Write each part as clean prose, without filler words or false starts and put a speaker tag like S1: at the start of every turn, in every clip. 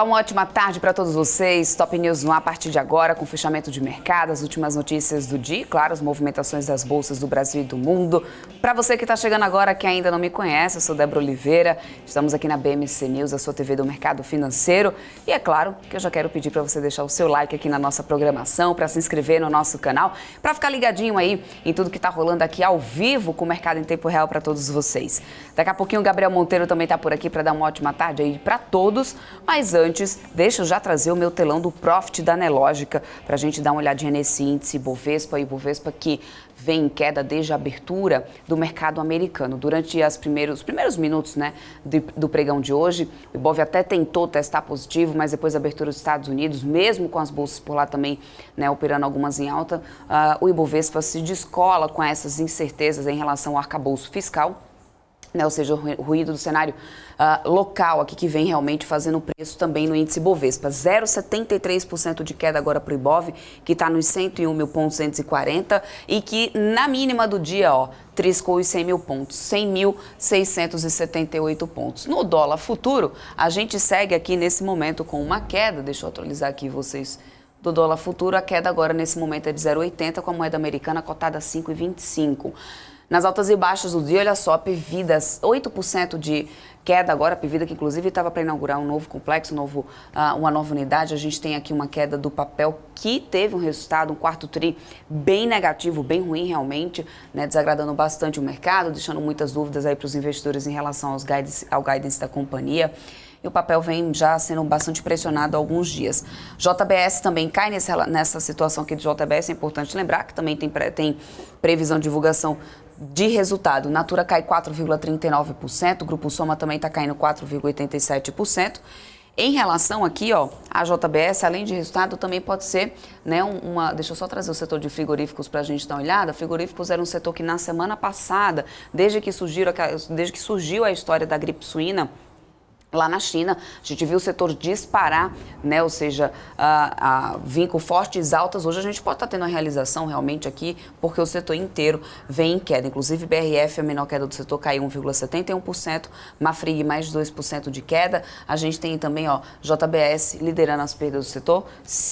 S1: Olá, uma ótima tarde para todos vocês. Top News no ar a partir de agora, com fechamento de mercado, as últimas notícias do dia, claro, as movimentações das bolsas do Brasil e do mundo. Para você que está chegando agora, que ainda não me conhece, eu sou Débora Oliveira, estamos aqui na BMC News, a sua TV do mercado financeiro. E é claro que eu já quero pedir para você deixar o seu like aqui na nossa programação, para se inscrever no nosso canal, para ficar ligadinho aí em tudo que está rolando aqui ao vivo com o mercado em tempo real para todos vocês. Daqui a pouquinho o Gabriel Monteiro também está por aqui para dar uma ótima tarde aí para todos, mas antes, deixa eu já trazer o meu telão do Profit da Nelogica para a gente dar uma olhadinha nesse índice Ibovespa que vem em queda desde a abertura do mercado americano. Durante os primeiros minutos, né, do pregão de hoje, o Ibov até tentou testar positivo, mas depois da abertura dos Estados Unidos, mesmo com as bolsas por lá também, né, operando algumas em alta, o Ibovespa se descola com essas incertezas em relação ao arcabouço fiscal, né, ou seja, o ruído do cenário local aqui que vem realmente fazendo preço também no índice Bovespa. 0,73% de queda agora para o Ibov, que está nos 101.240 e que na mínima do dia, triscou os 100 mil pontos, 100.678 pontos. No dólar futuro, a gente segue aqui nesse momento com uma queda, deixa eu atualizar aqui vocês, do dólar futuro, a queda agora nesse momento é de 0,80 com a moeda americana cotada a 5,25. Nas altas e baixas do dia, olha só, Pevidas, 8% de queda agora, Pevida que inclusive estava para inaugurar um novo complexo, uma nova unidade. A gente tem aqui uma queda do papel que teve um resultado, um quarto tri bem negativo, bem ruim realmente, né, desagradando bastante o mercado, deixando muitas dúvidas aí para os investidores em relação ao guidance da companhia. E o papel vem já sendo bastante pressionado há alguns dias. JBS também cai nessa situação aqui de JBS, é importante lembrar que também tem previsão de divulgação de resultado. Natura cai 4,39%, o Grupo Soma também está caindo 4,87%. Em relação aqui, a JBS, além de resultado, também pode ser, né, deixa eu só trazer o setor de frigoríficos para a gente dar uma olhada. Frigoríficos era um setor que na semana passada, desde que surgiu a história da gripe suína, lá na China, a gente viu o setor disparar, né? Ou seja, vir com fortes altas. Hoje a gente pode estar tendo uma realização realmente aqui, porque o setor inteiro vem em queda. Inclusive, BRF, a menor queda do setor, caiu 1,71%, Mafrig mais 2% de queda. A gente tem também, JBS liderando as perdas do setor,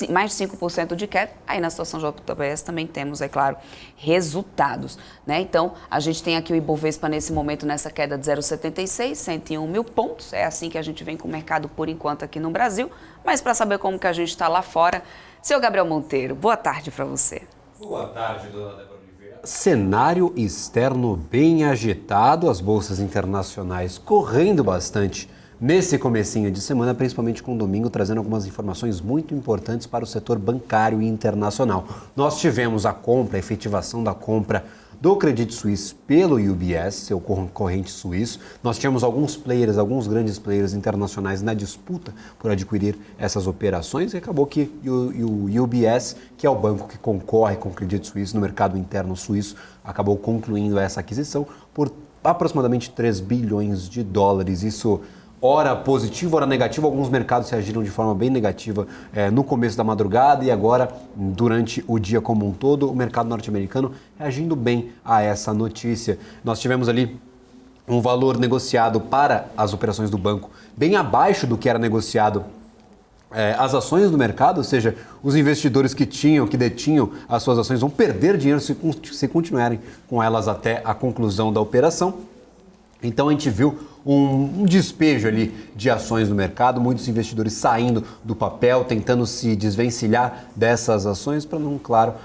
S1: mais 5% de queda. Aí na situação JBS também temos, é claro, resultados, né? Então, a gente tem aqui o Ibovespa nesse momento nessa queda de 0,76, 101 mil pontos. É assim que a gente vem com o mercado por enquanto aqui no Brasil, mas para saber como que a gente está lá fora, seu Gabriel Monteiro, boa tarde para você.
S2: Boa tarde, dona Débora Oliveira. Cenário externo bem agitado, as bolsas internacionais correndo bastante nesse comecinho de semana, principalmente com o domingo, trazendo algumas informações muito importantes para o setor bancário e internacional. Nós tivemos a efetivação da compra do Credit Suisse pelo UBS, seu concorrente suíço. Nós tínhamos alguns grandes players internacionais na disputa por adquirir essas operações e acabou que o UBS, que é o banco que concorre com o Credit Suisse no mercado interno suíço, acabou concluindo essa aquisição por aproximadamente 3 bilhões de dólares. Isso ora positivo, ora negativo. Alguns mercados reagiram de forma bem negativa no começo da madrugada e agora, durante o dia como um todo, o mercado norte-americano reagindo bem a essa notícia. Nós tivemos ali um valor negociado para as operações do banco bem abaixo do que era negociado as ações do mercado, ou seja, os investidores que detinham as suas ações vão perder dinheiro se continuarem com elas até a conclusão da operação. Então a gente viu um despejo ali de ações no mercado, muitos investidores saindo do papel, tentando se desvencilhar dessas ações para,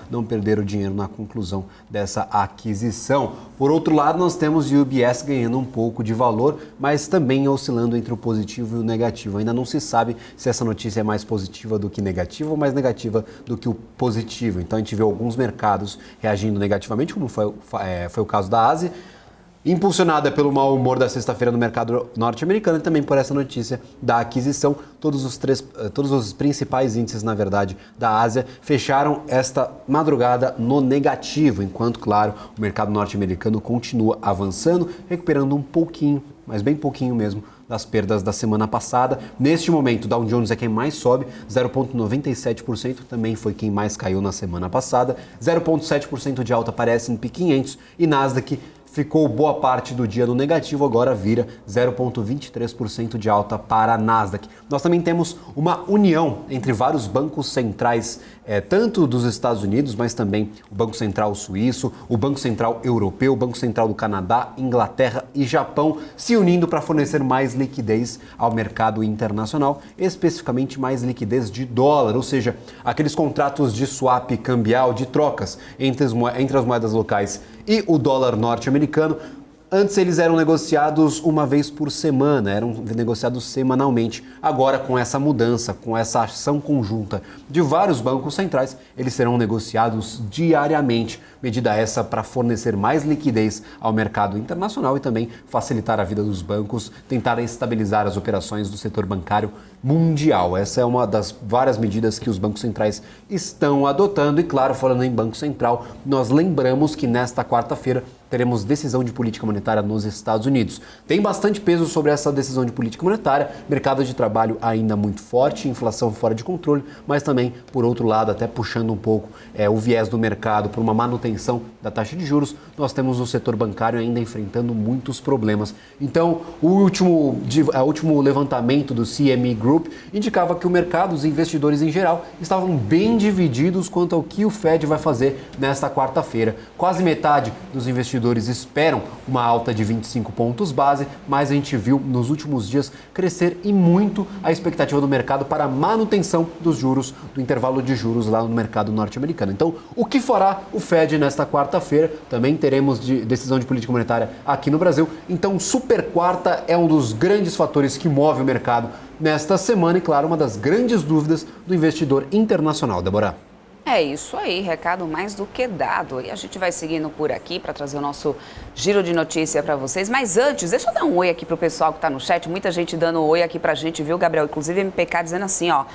S2: não perder o dinheiro na conclusão dessa aquisição. Por outro lado, nós temos o UBS ganhando um pouco de valor, mas também oscilando entre o positivo e o negativo. Ainda não se sabe se essa notícia é mais positiva do que negativa ou mais negativa do que o positivo. Então a gente vê alguns mercados reagindo negativamente, como foi o caso da Ásia, impulsionada pelo mau humor da sexta-feira no mercado norte-americano e também por essa notícia da aquisição. Todos os principais índices, na verdade, da Ásia fecharam esta madrugada no negativo, enquanto, claro, o mercado norte-americano continua avançando, recuperando um pouquinho, mas bem pouquinho mesmo, das perdas da semana passada. Neste momento, Dow Jones é quem mais sobe, 0,97%, também foi quem mais caiu na semana passada. 0,7% de alta para S&P 500 e Nasdaq ficou boa parte do dia no negativo, agora vira 0,23% de alta para a Nasdaq. Nós também temos uma união entre vários bancos centrais, tanto dos Estados Unidos, mas também o Banco Central Suíço, o Banco Central Europeu, o Banco Central do Canadá, Inglaterra e Japão, se unindo para fornecer mais liquidez ao mercado internacional, especificamente mais liquidez de dólar, ou seja, aqueles contratos de swap cambial, de trocas entre as moedas locais e o dólar norte-americano. Antes eles eram negociados uma vez por semana, eram negociados semanalmente. Agora, com essa mudança, com essa ação conjunta de vários bancos centrais, eles serão negociados diariamente. Medida essa para fornecer mais liquidez ao mercado internacional e também facilitar a vida dos bancos, tentar estabilizar as operações do setor bancário mundial. Essa é uma das várias medidas que os bancos centrais estão adotando. E claro, falando em Banco Central, nós lembramos que nesta quarta-feira teremos decisão de política monetária nos Estados Unidos. Tem bastante peso sobre essa decisão de política monetária, mercado de trabalho ainda muito forte, inflação fora de controle, mas também, por outro lado, até puxando um pouco o viés do mercado por uma manutenção da taxa de juros, nós temos o setor bancário ainda enfrentando muitos problemas. Então, o último levantamento do CME Group indicava que o mercado, os investidores em geral, estavam bem divididos quanto ao que o Fed vai fazer nesta quarta-feira. Quase metade dos investidores esperam uma alta de 25 pontos base, mas a gente viu nos últimos dias crescer e muito a expectativa do mercado para a manutenção dos juros, do intervalo de juros lá no mercado norte-americano. Então, o que fará o Fed nesta quarta-feira? Também teremos decisão de política monetária aqui no Brasil. Então, super quarta é um dos grandes fatores que move o mercado nesta semana e, claro, uma das grandes dúvidas do investidor internacional. Débora.
S1: É isso aí, recado mais do que dado. E a gente vai seguindo por aqui para trazer o nosso giro de notícia para vocês. Mas antes, deixa eu dar um oi aqui pro pessoal que está no chat. Muita gente dando um oi aqui pra gente, viu, Gabriel? Inclusive MPK dizendo assim, ó.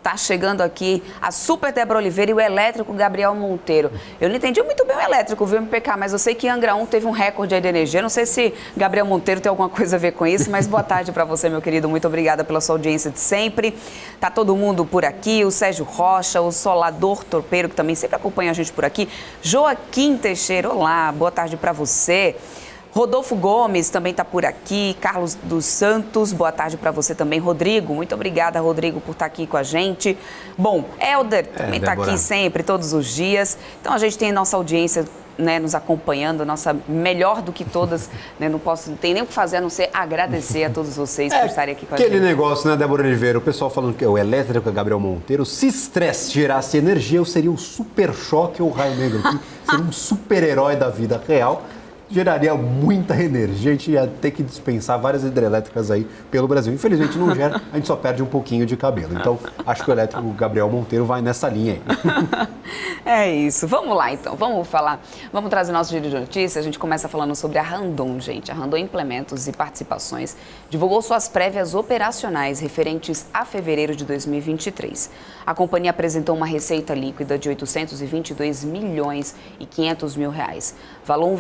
S1: Tá chegando aqui a Super Débora Oliveira e o elétrico Gabriel Monteiro. Eu não entendi muito bem o elétrico, viu, MPK? Mas eu sei que Angra 1 teve um recorde aí de energia. Não sei se Gabriel Monteiro tem alguma coisa a ver com isso, mas boa tarde para você, meu querido. Muito obrigada pela sua audiência de sempre. Tá todo mundo por aqui, o Sérgio Rocha, o Solador Torpeiro, que também sempre acompanha a gente por aqui. Joaquim Teixeira, olá, boa tarde para você. Rodolfo Gomes também está por aqui, Carlos dos Santos, boa tarde para você também. Rodrigo, muito obrigada, Rodrigo, por estar aqui com a gente. Bom, Helder também está aqui sempre, todos os dias. Então a gente tem nossa audiência, né, nos acompanhando, nossa melhor do que todas, né, não tem nem o que fazer a não ser agradecer a todos vocês por estarem aqui com a gente.
S2: Aquele negócio, né, Débora Oliveira, o pessoal falando que o elétrico é Gabriel Monteiro, se estresse gerasse energia, eu seria o super choque ou o raio negro aqui, seria um super-herói da vida real. Geraria muita energia, a gente ia ter que dispensar várias hidrelétricas aí pelo Brasil. Infelizmente não gera, a gente só perde um pouquinho de cabelo. Então, acho que o elétrico Gabriel Monteiro vai nessa linha aí.
S1: É isso. Vamos lá, então. Vamos trazer nosso giro de notícias. A gente começa falando sobre a Randon, gente. A Randon Implementos e Participações divulgou suas prévias operacionais referentes a fevereiro de 2023. A companhia apresentou uma receita líquida de 822 milhões e 500 mil reais, valor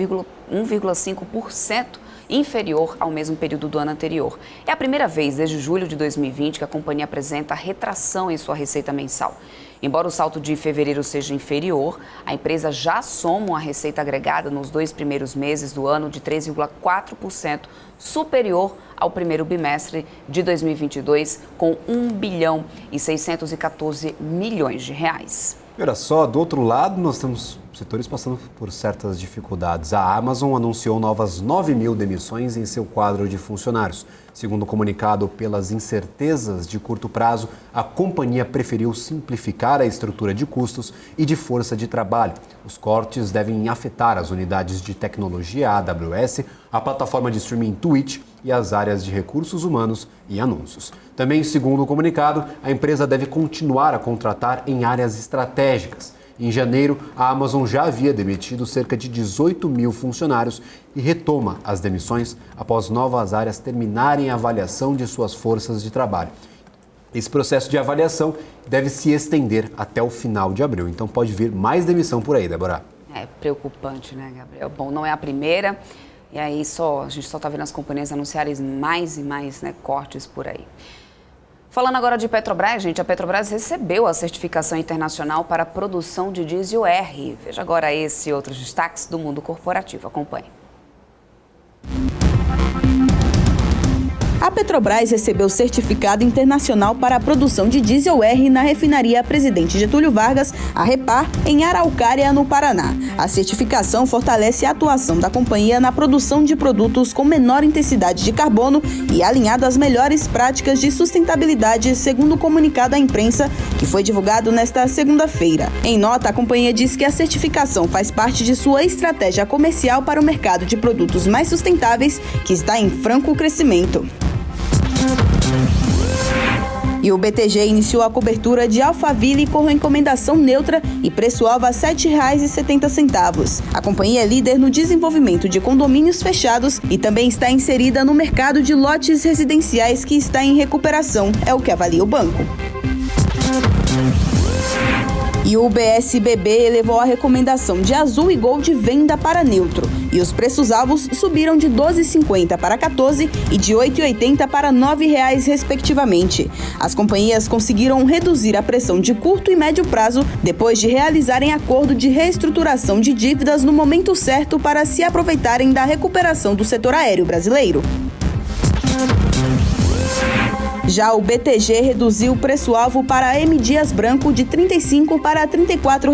S1: 1,5% inferior ao mesmo período do ano anterior. É a primeira vez desde julho de 2020 que a companhia apresenta retração em sua receita mensal. Embora o salto de fevereiro seja inferior, a empresa já soma uma receita agregada nos 2 primeiros meses do ano de 3,4% superior ao primeiro bimestre de 2022, com 1 bilhão e 614 milhões de reais.
S2: Olha só, do outro lado, nós temos setores passando por certas dificuldades. A Amazon anunciou novas 9 mil demissões em seu quadro de funcionários. Segundo comunicado, pelas incertezas de curto prazo, a companhia preferiu simplificar a estrutura de custos e de força de trabalho. Os cortes devem afetar as unidades de tecnologia AWS, a plataforma de streaming Twitch e as áreas de recursos humanos e anúncios. Também, segundo o comunicado, a empresa deve continuar a contratar em áreas estratégicas. Em janeiro, a Amazon já havia demitido cerca de 18 mil funcionários e retoma as demissões após novas áreas terminarem a avaliação de suas forças de trabalho. Esse processo de avaliação deve se estender até o final de abril, então pode vir mais demissão por aí, Débora.
S1: É preocupante, né, Gabriel? Bom, não é a primeira, e aí a gente só está vendo as companhias anunciarem mais e mais, né, cortes por aí. Falando agora de Petrobras, gente, a Petrobras recebeu a certificação internacional para a produção de diesel R. Veja agora esse e outros destaques do mundo corporativo. Acompanhe.
S3: A Petrobras recebeu certificado internacional para a produção de diesel R na refinaria Presidente Getúlio Vargas, a Repar, em Araucária, no Paraná. A certificação fortalece a atuação da companhia na produção de produtos com menor intensidade de carbono e alinhado às melhores práticas de sustentabilidade, segundo o comunicado à imprensa, que foi divulgado nesta segunda-feira. Em nota, a companhia diz que a certificação faz parte de sua estratégia comercial para o mercado de produtos mais sustentáveis, que está em franco crescimento. E o BTG iniciou a cobertura de Alphaville com recomendação neutra e preço-alvo a R$ 7,70. A companhia é líder no desenvolvimento de condomínios fechados e também está inserida no mercado de lotes residenciais, que está em recuperação, é o que avalia o banco. E o BSBB elevou a recomendação de Azul e Gol de venda para neutro. E os preços-alvos subiram de R$ 12,50 para R$ 14 e de R$ 8,80 para R$ 9,00, respectivamente. As companhias conseguiram reduzir a pressão de curto e médio prazo depois de realizarem acordo de reestruturação de dívidas no momento certo para se aproveitarem da recuperação do setor aéreo brasileiro. Já o BTG reduziu o preço-alvo para a M Dias Branco de R$ 35 para R$ 34,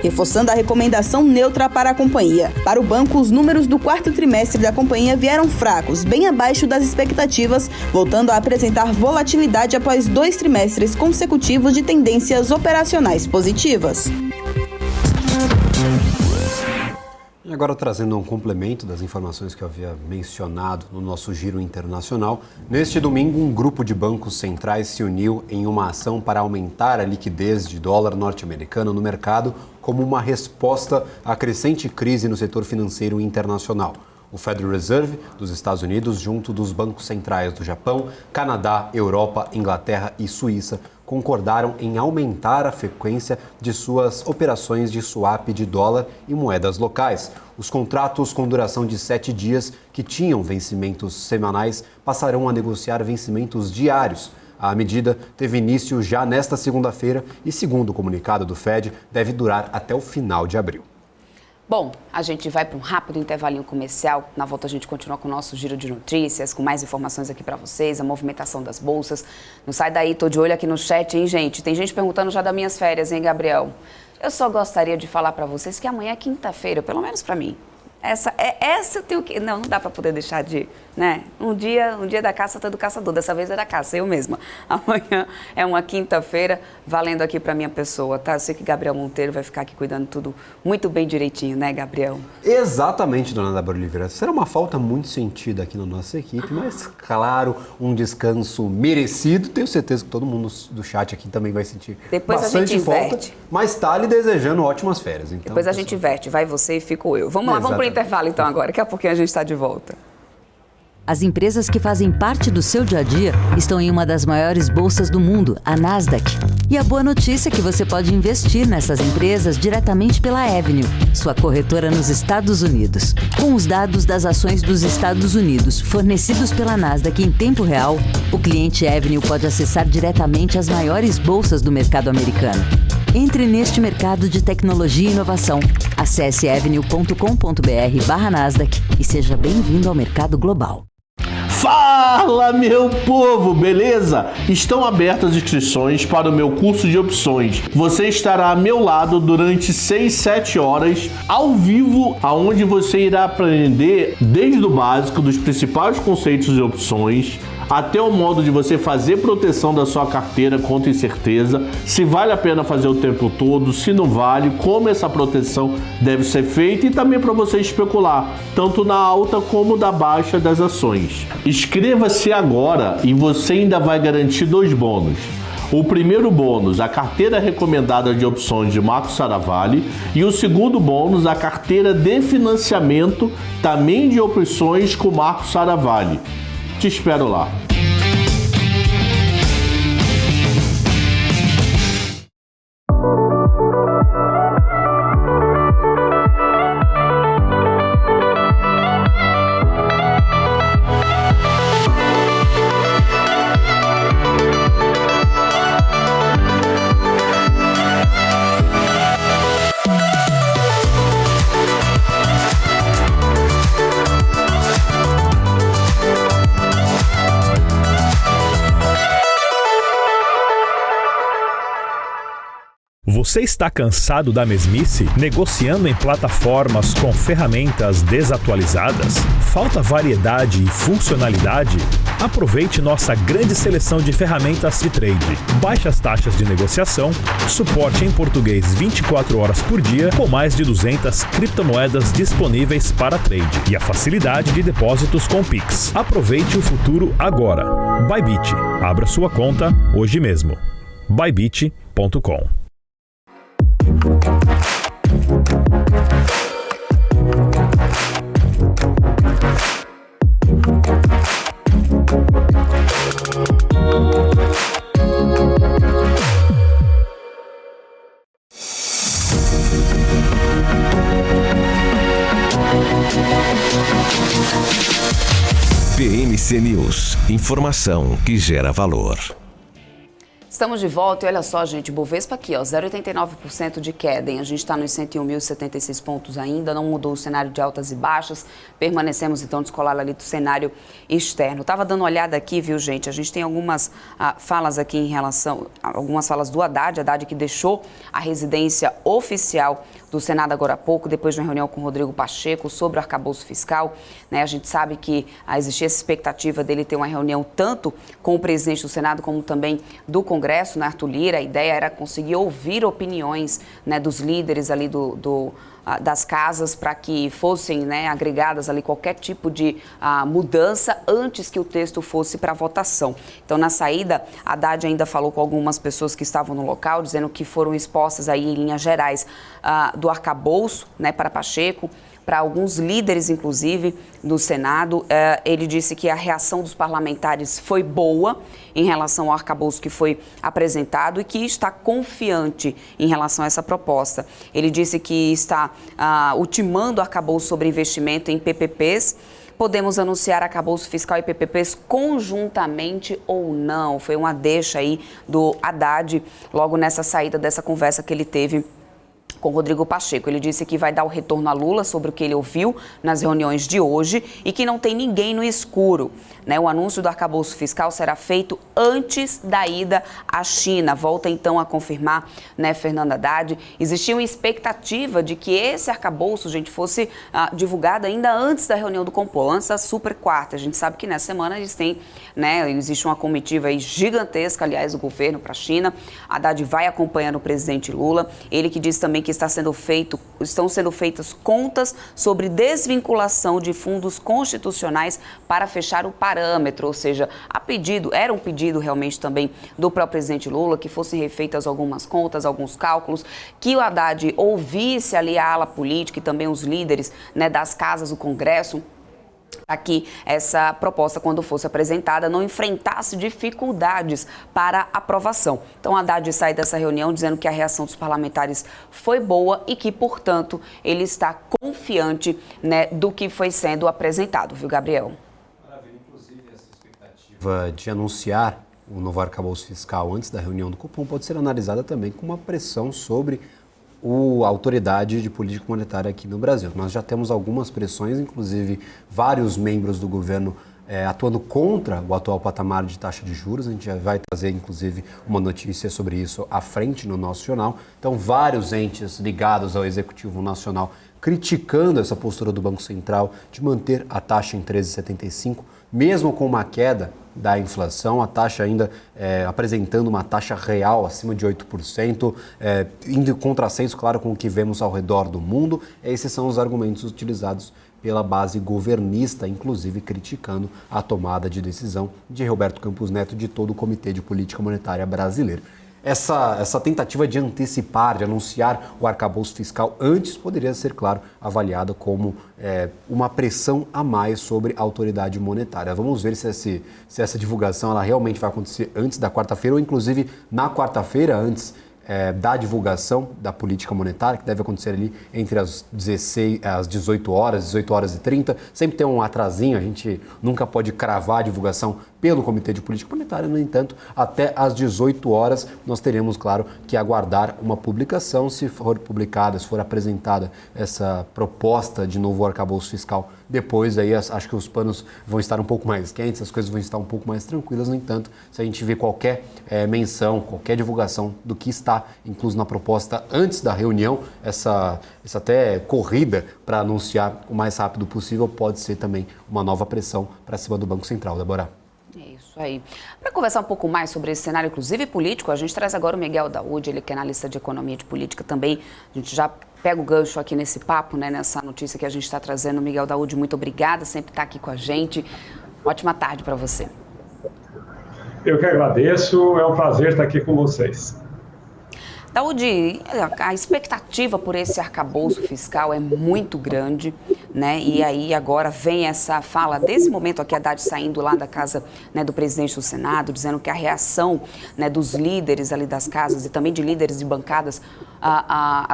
S3: reforçando a recomendação neutra para a companhia. Para o banco, os números do quarto trimestre da companhia vieram fracos, bem abaixo das expectativas, voltando a apresentar volatilidade após 2 trimestres consecutivos de tendências operacionais positivas.
S2: E agora, trazendo um complemento das informações que eu havia mencionado no nosso giro internacional, neste domingo um grupo de bancos centrais se uniu em uma ação para aumentar a liquidez de dólar norte-americano no mercado como uma resposta à crescente crise no setor financeiro internacional. O Federal Reserve dos Estados Unidos, junto dos bancos centrais do Japão, Canadá, Europa, Inglaterra e Suíça, concordaram em aumentar a frequência de suas operações de swap de dólar e moedas locais. Os contratos com duração de 7 dias, que tinham vencimentos semanais, passarão a negociar vencimentos diários. A medida teve início já nesta segunda-feira e, segundo o comunicado do Fed, deve durar até o final de abril.
S1: Bom, a gente vai para um rápido intervalinho comercial. Na volta a gente continua com o nosso giro de notícias, com mais informações aqui para vocês, a movimentação das bolsas. Não sai daí, tô de olho aqui no chat, hein, gente? Tem gente perguntando já das minhas férias, hein, Gabriel? Eu só gostaria de falar para vocês que amanhã é quinta-feira, pelo menos para mim. Essa tem o quê? Não dá para poder deixar de, né? Um dia da caça, todo caçador. Dessa vez é da caça, eu mesma. Amanhã é uma quinta-feira, valendo aqui para minha pessoa, tá? Eu sei que Gabriel Monteiro vai ficar aqui cuidando tudo muito bem direitinho, né, Gabriel?
S2: Exatamente, dona Débora Oliveira. Será uma falta muito sentida aqui na nossa equipe, mas, claro, um descanso merecido. Tenho certeza que todo mundo do chat aqui também vai sentir
S1: depois
S2: bastante falta, mas tá lhe desejando ótimas férias. Então,
S1: depois a gente inverte, vai você e fico eu. Vamos lá, vamos pro intervalo então agora, daqui a pouquinho a gente está de volta.
S4: As empresas que fazem parte do seu dia a dia estão em uma das maiores bolsas do mundo, a Nasdaq. E a boa notícia é que você pode investir nessas empresas diretamente pela Avenue, sua corretora nos Estados Unidos. Com os dados das ações dos Estados Unidos fornecidos pela Nasdaq em tempo real, o cliente Avenue pode acessar diretamente as maiores bolsas do mercado americano. Entre neste mercado de tecnologia e inovação. Acesse avenue.com.br/Nasdaq e seja bem-vindo ao mercado global.
S5: Fala, meu povo, beleza? Estão abertas as inscrições para o meu curso de opções. Você estará ao meu lado durante 6-7 horas, ao vivo, aonde você irá aprender desde o básico dos principais conceitos de opções, até o modo de você fazer proteção da sua carteira contra incerteza, se vale a pena fazer o tempo todo, se não vale, como essa proteção deve ser feita e também para você especular, tanto na alta como na baixa das ações. Inscreva-se agora e você ainda vai garantir 2 bônus. O primeiro bônus, a carteira recomendada de opções de Marcos Saravalli, e o segundo bônus, a carteira de financiamento também de opções com Marcos Saravalli. Te espero lá.
S6: Você está cansado da mesmice? Negociando em plataformas com ferramentas desatualizadas? Falta variedade e funcionalidade? Aproveite nossa grande seleção de ferramentas de trade. Baixas taxas de negociação, suporte em português 24 horas por dia, com mais de 200 criptomoedas disponíveis para trade e a facilidade de depósitos com Pix. Aproveite o futuro agora. Bybit. Abra sua conta hoje mesmo. Bybit.com.
S7: PMC News. Informação que gera valor.
S1: Estamos de volta e olha só, gente, Bovespa aqui, ó, 0,89% de queda, hein? A gente está nos 101.076 pontos ainda, não mudou o cenário de altas e baixas, permanecemos então descolados ali do cenário externo. Estava dando uma olhada aqui, viu, gente, a gente tem algumas falas aqui em relação, algumas falas do Haddad que deixou a residência oficial do Senado agora há pouco, depois de uma reunião com o Rodrigo Pacheco sobre o arcabouço fiscal, né? A gente sabe que existia essa expectativa dele ter uma reunião tanto com o presidente do Senado como também do Congresso, né, Arthur Lira. A ideia era conseguir ouvir opiniões, né, dos líderes ali das casas para que fossem, né, agregadas ali qualquer tipo de mudança antes que o texto fosse para votação. Então, na saída, Haddad ainda falou com algumas pessoas que estavam no local, dizendo que foram expostas aí em linhas gerais do arcabouço, né, para Pacheco, para alguns líderes, inclusive, do Senado. Ele disse que a reação dos parlamentares foi boa em relação ao arcabouço que foi apresentado e que está confiante em relação a essa proposta. Ele disse que está ultimando o arcabouço sobre investimento em PPPs. Podemos anunciar arcabouço fiscal e PPPs conjuntamente ou não? Foi uma deixa aí do Haddad logo nessa saída dessa conversa que ele teve com Rodrigo Pacheco. Ele disse que vai dar o retorno a Lula sobre o que ele ouviu nas reuniões de hoje e que não tem ninguém no escuro, né? O anúncio do arcabouço fiscal será feito antes da ida à China. Volta então a confirmar, né, Fernando Haddad. Existia uma expectativa de que esse arcabouço, gente, fosse divulgado ainda antes da reunião do Compô, antes da super quarta. A gente sabe que nessa semana eles têm, né, existe uma comitiva aí gigantesca, aliás, do governo para a China. Haddad vai acompanhando o presidente Lula. Ele que disse também que estão sendo feitas contas sobre desvinculação de fundos constitucionais para fechar o parâmetro, ou seja, era um pedido realmente também do próprio presidente Lula que fossem refeitas algumas contas, alguns cálculos, que o Haddad ouvisse ali a ala política e também os líderes, né, das casas do Congresso, aqui essa proposta, quando fosse apresentada, não enfrentasse dificuldades para aprovação. Então, Haddad sai dessa reunião dizendo que a reação dos parlamentares foi boa e que, portanto, ele está confiante, né, do que foi sendo apresentado, viu, Gabriel?
S2: Maravilha, inclusive essa expectativa de anunciar o novo arcabouço fiscal antes da reunião do Copom pode ser analisada também com uma pressão sobre a autoridade de política monetária aqui no Brasil. Nós já temos algumas pressões, inclusive vários membros do governo atuando contra o atual patamar de taxa de juros. A gente já vai trazer, inclusive, uma notícia sobre isso à frente no nosso jornal. Então, vários entes ligados ao Executivo Nacional criticando essa postura do Banco Central de manter a taxa em 13,75, mesmo com uma queda da inflação, a taxa ainda apresentando uma taxa real acima de 8%, indo em contrassenso, claro, com o que vemos ao redor do mundo. Esses são os argumentos utilizados pela base governista, inclusive criticando a tomada de decisão de Roberto Campos Neto e de todo o Comitê de Política Monetária brasileiro. Essa tentativa de antecipar, de anunciar o arcabouço fiscal antes, poderia ser, claro, avaliada como uma pressão a mais sobre a autoridade monetária. Vamos ver se essa divulgação ela realmente vai acontecer antes da quarta-feira ou, inclusive, na quarta-feira, antes da divulgação da política monetária, que deve acontecer ali entre as 18 horas, 18 horas e 30. Sempre tem um atrasinho, a gente nunca pode cravar a divulgação pelo Comitê de Política Monetária. No entanto, até às 18 horas nós teremos, claro, que aguardar uma publicação. Se for publicada, se for apresentada essa proposta de novo arcabouço fiscal, depois aí acho que os panos vão estar um pouco mais quentes, as coisas vão estar um pouco mais tranquilas. No entanto, se a gente vê qualquer menção, qualquer divulgação do que está incluso na proposta antes da reunião, essa até corrida para anunciar o mais rápido possível pode ser também uma nova pressão para cima do Banco Central. Débora.
S1: É isso aí. Para conversar um pouco mais sobre esse cenário, inclusive político, a gente traz agora o Miguel Daoud, ele que é analista de economia e de política também. A gente já pega o gancho aqui nesse papo, né, nessa notícia que a gente está trazendo. Miguel Daoud, muito obrigada, sempre está aqui com a gente. Ótima tarde para você.
S8: Eu que agradeço, é um prazer estar aqui com vocês.
S1: Daoud, a expectativa por esse arcabouço fiscal é muito grande, né? E aí agora vem essa fala, desse momento aqui, a Haddad saindo lá da casa, né, do presidente do Senado, dizendo que a reação, né, dos líderes ali das casas e também de líderes de bancadas,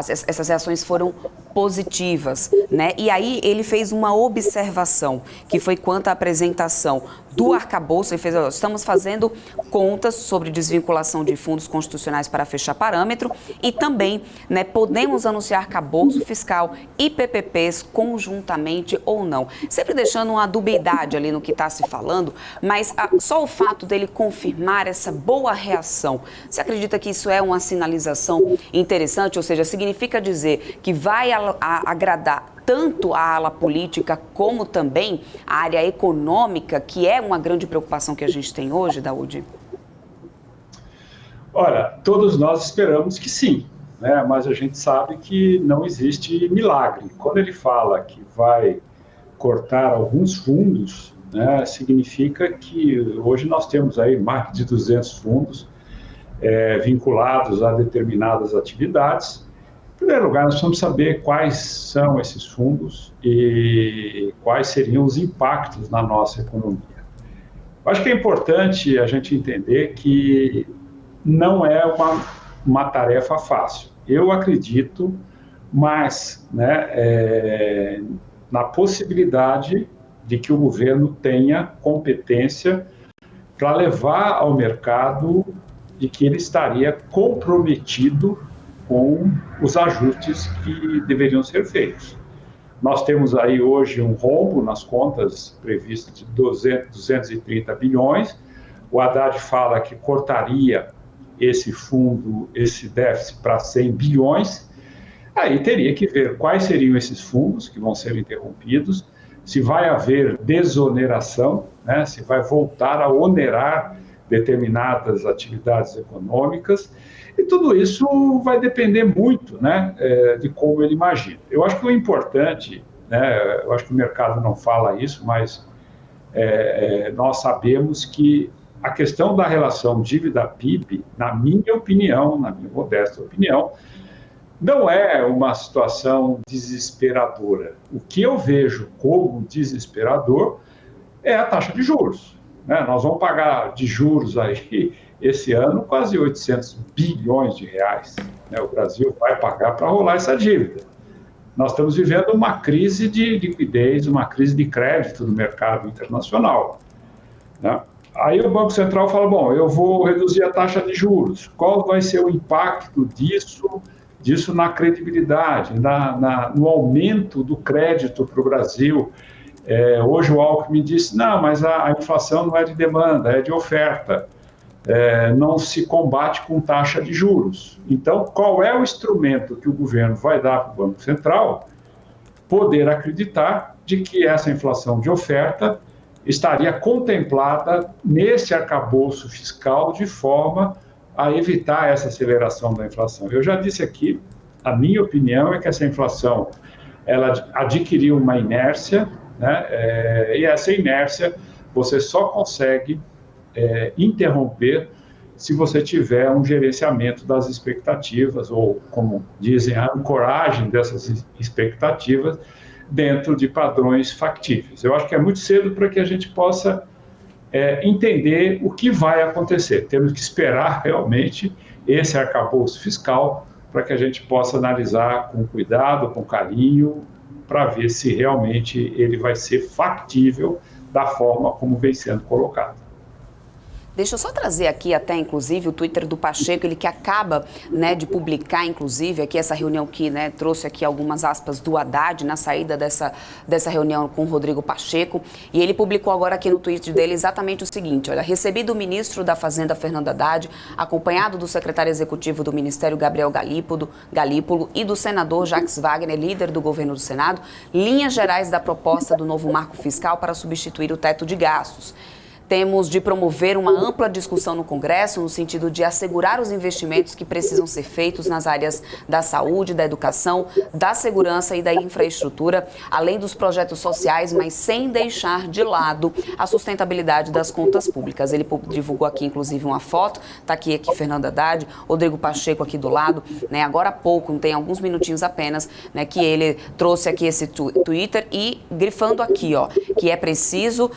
S1: essas reações foram positivas, né? E aí ele fez uma observação, que foi quanto à apresentação do arcabouço. Ele fez: estamos fazendo contas sobre desvinculação de fundos constitucionais para fechar parâmetro e também, né, podemos anunciar arcabouço fiscal e PPPs conjuntamente ou não. Sempre deixando uma dubiedade ali no que está se falando, mas só o fato dele confirmar essa boa reação, você acredita que isso é uma sinalização interessante? Ou seja, significa dizer que vai agradar tanto a ala política como também a área econômica, que é uma grande preocupação que a gente tem hoje, Daoud?
S8: Olha, todos nós esperamos que sim, né? Mas a gente sabe que não existe milagre. Quando ele fala que vai cortar alguns fundos, né, significa que hoje nós temos aí mais de 200 fundos vinculados a determinadas atividades. Em primeiro lugar, nós precisamos saber quais são esses fundos e quais seriam os impactos na nossa economia. Eu acho que é importante a gente entender que não é uma tarefa fácil. Eu acredito mais, né, na possibilidade de que o governo tenha competência para levar ao mercado de que ele estaria comprometido com os ajustes que deveriam ser feitos. Nós temos aí hoje um rombo nas contas previstas de 230 bilhões. O Haddad fala que cortaria esse fundo, esse déficit para 100 bilhões. Aí teria que ver quais seriam esses fundos que vão ser interrompidos, se vai haver desoneração, né, se vai voltar a onerar determinadas atividades econômicas, e tudo isso vai depender muito, né, de como ele imagina. Eu acho que o importante, né, eu acho que o mercado não fala isso, mas nós sabemos que a questão da relação dívida-PIB, na minha opinião, na minha modesta opinião, não é uma situação desesperadora. O que eu vejo como desesperador é a taxa de juros. Nós vamos pagar de juros aí, esse ano, quase 800 bilhões de reais. O Brasil vai pagar para rolar essa dívida. Nós estamos vivendo uma crise de liquidez, uma crise de crédito no mercado internacional. Aí o Banco Central fala: bom, eu vou reduzir a taxa de juros. Qual vai ser o impacto disso na credibilidade, no aumento do crédito para o Brasil? Hoje o Alckmin disse: não, mas a inflação não é de demanda, é de oferta. Não se combate com taxa de juros. Então, qual é o instrumento que o governo vai dar para o Banco Central poder acreditar de que essa inflação de oferta estaria contemplada nesse arcabouço fiscal de forma a evitar essa aceleração da inflação? Eu já disse aqui, a minha opinião é que essa inflação ela adquiriu uma inércia, né? E essa inércia você só consegue interromper se você tiver um gerenciamento das expectativas, ou, como dizem, a ancoragem dessas expectativas dentro de padrões factíveis. Eu acho que é muito cedo para que a gente possa entender o que vai acontecer. Temos que esperar realmente esse arcabouço fiscal para que a gente possa analisar com cuidado, com carinho, para ver se realmente ele vai ser factível da forma como vem sendo colocado.
S1: Deixa eu só trazer aqui até, inclusive, o Twitter do Pacheco, ele que acaba, né, de publicar, inclusive, aqui essa reunião que, né, trouxe aqui algumas aspas do Haddad na saída dessa reunião com o Rodrigo Pacheco. E ele publicou agora aqui no Twitter dele exatamente o seguinte: olha, recebi do ministro da Fazenda, Fernando Haddad, acompanhado do secretário executivo do Ministério, Gabriel Galípolo, e do senador Jacques Wagner, líder do governo do Senado, linhas gerais da proposta do novo marco fiscal para substituir o teto de gastos. Temos de promover uma ampla discussão no Congresso no sentido de assegurar os investimentos que precisam ser feitos nas áreas da saúde, da educação, da segurança e da infraestrutura, além dos projetos sociais, mas sem deixar de lado a sustentabilidade das contas públicas. Ele divulgou aqui, inclusive, uma foto, está aqui Fernando Haddad, Rodrigo Pacheco aqui do lado, né? Agora há pouco, tem alguns minutinhos apenas, né, que ele trouxe aqui esse Twitter e grifando aqui, ó, que é preciso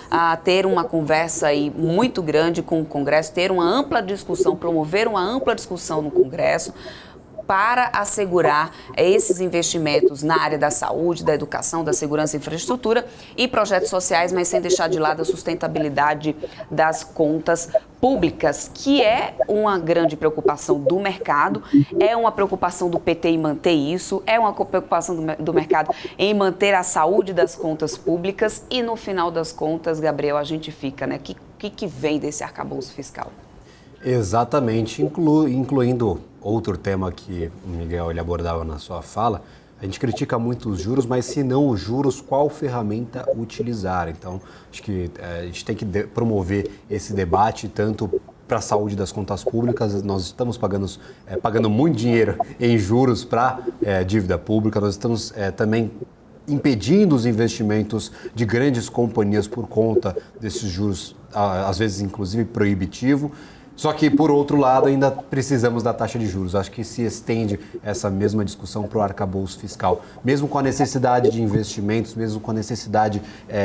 S1: ter uma conversa aí muito grande com o Congresso, ter uma ampla discussão, promover uma ampla discussão no Congresso para assegurar esses investimentos na área da saúde, da educação, da segurança e infraestrutura e projetos sociais, mas sem deixar de lado a sustentabilidade das contas públicas, que é uma grande preocupação do mercado, é uma preocupação do PT em manter isso, é uma preocupação do mercado em manter a saúde das contas públicas e, no final das contas, Gabriel, a gente fica, né? O que vem desse arcabouço fiscal?
S2: Exatamente, incluindo outro tema que o Miguel ele abordava na sua fala. A gente critica muito os juros, mas se não os juros, qual ferramenta utilizar? Então, acho que a gente tem que promover esse debate tanto para a saúde das contas públicas. Nós estamos pagando muito dinheiro em juros para dívida pública, nós estamos também impedindo os investimentos de grandes companhias por conta desses juros, às vezes inclusive proibitivo. Só que, por outro lado, ainda precisamos da taxa de juros. Acho que se estende essa mesma discussão para o arcabouço fiscal. Mesmo com a necessidade de investimentos, mesmo com a necessidade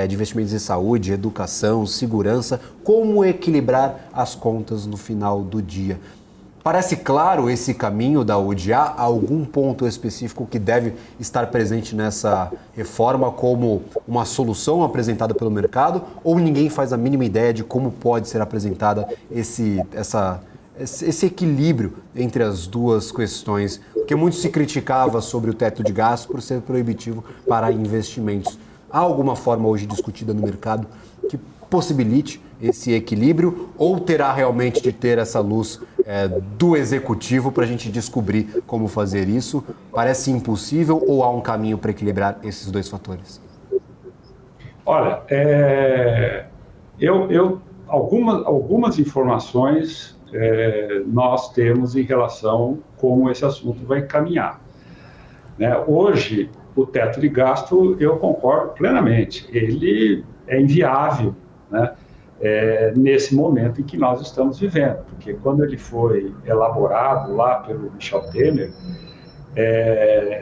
S2: de investimentos em saúde, educação, segurança, como equilibrar as contas no final do dia? Parece claro esse caminho da UDI? Há algum ponto específico que deve estar presente nessa reforma como uma solução apresentada pelo mercado, ou ninguém faz a mínima ideia de como pode ser apresentada esse equilíbrio entre as duas questões? Porque muito se criticava sobre o teto de gastos por ser proibitivo para investimentos. Há alguma forma hoje discutida no mercado que possibilite esse equilíbrio, ou terá realmente de ter essa luz do executivo para a gente descobrir como fazer isso? Parece impossível, ou há um caminho para equilibrar esses dois fatores?
S8: Olha, algumas informações nós temos em relação a como esse assunto vai caminhar, né? Hoje, o teto de gasto, eu concordo plenamente, ele é inviável, né? Nesse momento em que nós estamos vivendo, porque quando ele foi elaborado lá pelo Michel Temer,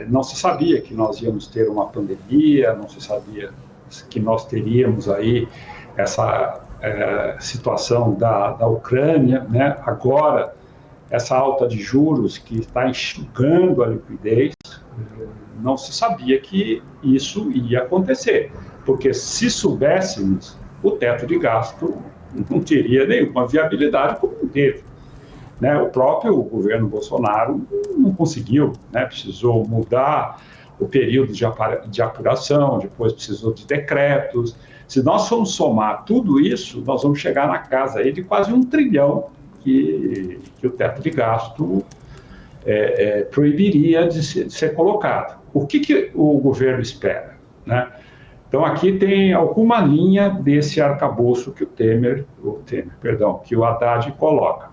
S8: não se sabia que nós íamos ter uma pandemia, não se sabia que nós teríamos aí essa situação da Ucrânia, né? Agora, essa alta de juros que está enxugando a liquidez, não se sabia que isso ia acontecer, porque se soubéssemos, o teto de gasto não teria nenhuma viabilidade como não teve, né? O próprio governo Bolsonaro não conseguiu, né? Precisou mudar o período de apuração, depois precisou de decretos. Se nós formos somar tudo isso, nós vamos chegar na casa aí de quase 1 trilhão que o teto de gasto proibiria de ser colocado. O que o governo espera, né? Então, aqui tem alguma linha desse arcabouço que que o Haddad coloca.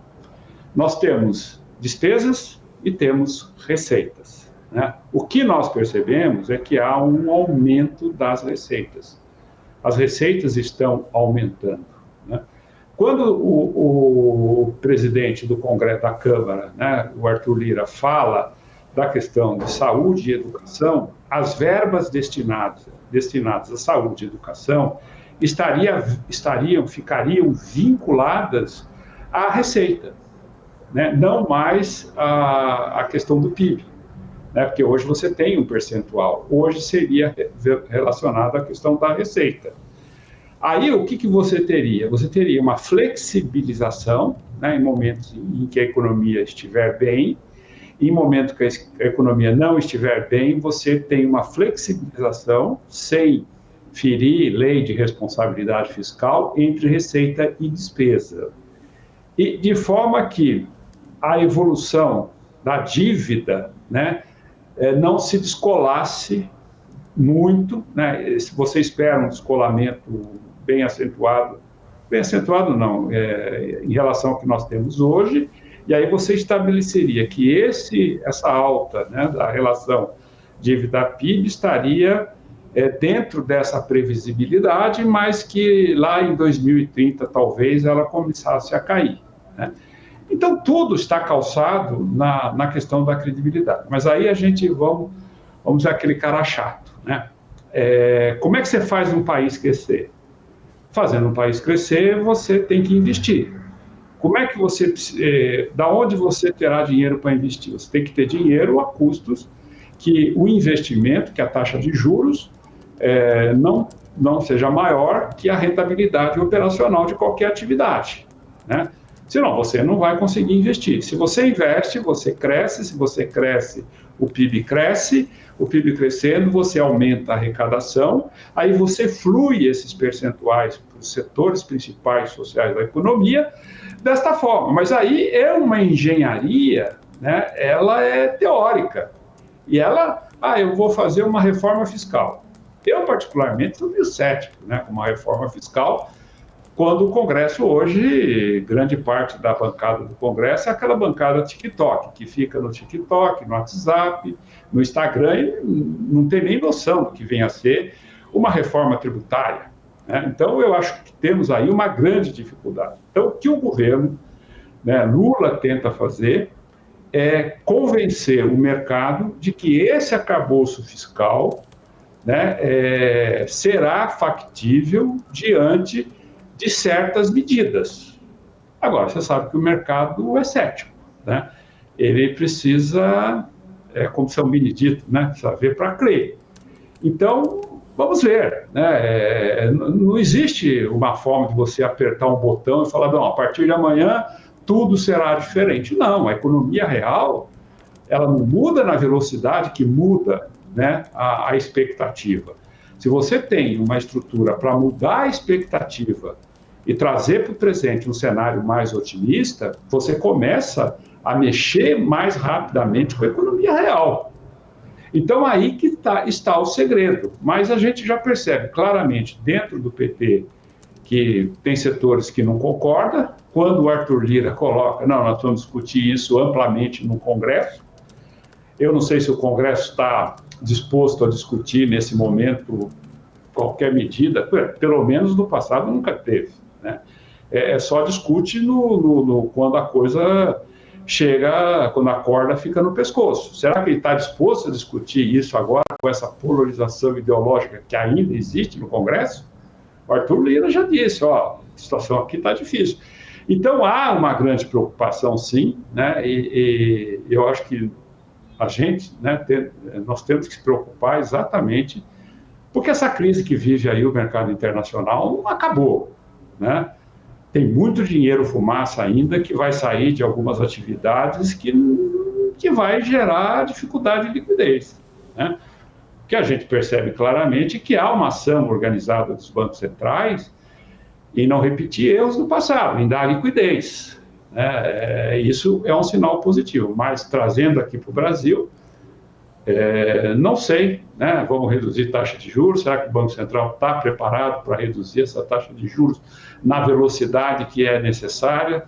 S8: Nós temos despesas e temos receitas, né? O que nós percebemos é que há um aumento das receitas. As receitas estão aumentando, né? Quando o presidente do Congresso da Câmara, né, o Arthur Lira, fala da questão de saúde e educação, as verbas destinadas à saúde e educação ficariam vinculadas à receita, né? Não mais à questão do PIB, né? Porque hoje você tem um percentual, hoje seria relacionado à questão da receita. Aí o que você teria? Você teria uma flexibilização, né, em momentos em que a economia estiver bem. Em momento que a economia não estiver bem, você tem uma flexibilização sem ferir lei de responsabilidade fiscal entre receita e despesa. E de forma que a evolução da dívida, né, não se descolasse muito, né? Se você espera um descolamento bem acentuado não, em relação ao que nós temos hoje, e aí você estabeleceria que essa alta, né, da relação dívida-PIB estaria dentro dessa previsibilidade, mas que lá em 2030 talvez ela começasse a cair, né? Então tudo está calçado na questão da credibilidade, mas aí a gente vamos dizer aquele cara chato, né? Como é que você faz um país crescer? Fazendo um país crescer, você tem que investir. Como é que da onde você terá dinheiro para investir? Você tem que ter dinheiro a custos que o investimento, que a taxa de juros, não seja maior que a rentabilidade operacional de qualquer atividade, né? Senão você não vai conseguir investir. Se você investe, você cresce. Se você cresce, o PIB cresce. O PIB crescendo, você aumenta a arrecadação. Aí você flui esses percentuais para os setores principais sociais da economia desta forma. Mas aí é uma engenharia, né? Ela é teórica. E eu vou fazer uma reforma fiscal. Eu, particularmente, sou meio cético, né, com uma reforma fiscal, quando o Congresso hoje, grande parte da bancada do Congresso é aquela bancada TikTok, que fica no TikTok, no WhatsApp, no Instagram, e não tem nem noção do que vem a ser uma reforma tributária, né? Então, eu acho que temos aí uma grande dificuldade. Então, o que o governo, né, Lula tenta fazer é convencer o mercado de que esse arcabouço fiscal, né, será factível diante de certas medidas. Agora, você sabe que o mercado é cético, né? Ele precisa, como São Benedito, né, saber para crer. Então, vamos ver, né? Não existe uma forma de você apertar um botão e falar, não, a partir de amanhã tudo será diferente. Não, a economia real, ela não muda na velocidade que muda, né, a expectativa. Se você tem uma estrutura para mudar a expectativa e trazer para o presente um cenário mais otimista, você começa a mexer mais rapidamente com a economia real. Então, aí que está o segredo. Mas a gente já percebe claramente dentro do PT que tem setores que não concordam. Quando o Arthur Lira coloca, não, nós vamos discutir isso amplamente no Congresso. Eu não sei se o Congresso está disposto a discutir nesse momento qualquer medida, pelo menos no passado nunca teve, né? Só discute quando a coisa chega, quando a corda fica no pescoço. Será que ele está disposto a discutir isso agora com essa polarização ideológica que ainda existe no Congresso? O Arthur Lira já disse, a situação aqui está difícil. Então há uma grande preocupação, sim, né? E eu acho que a gente, né, nós temos que se preocupar exatamente porque essa crise que vive aí o mercado internacional não acabou, né? Tem muito dinheiro fumaça ainda que vai sair de algumas atividades que vai gerar dificuldade de liquidez, né? Que a gente percebe claramente que há uma ação organizada dos bancos centrais em não repetir erros do passado, em dar liquidez, né? Isso é um sinal positivo, mas trazendo aqui para o Brasil, não sei, né? Vamos reduzir taxa de juros, será que o Banco Central está preparado para reduzir essa taxa de juros na velocidade que é necessária,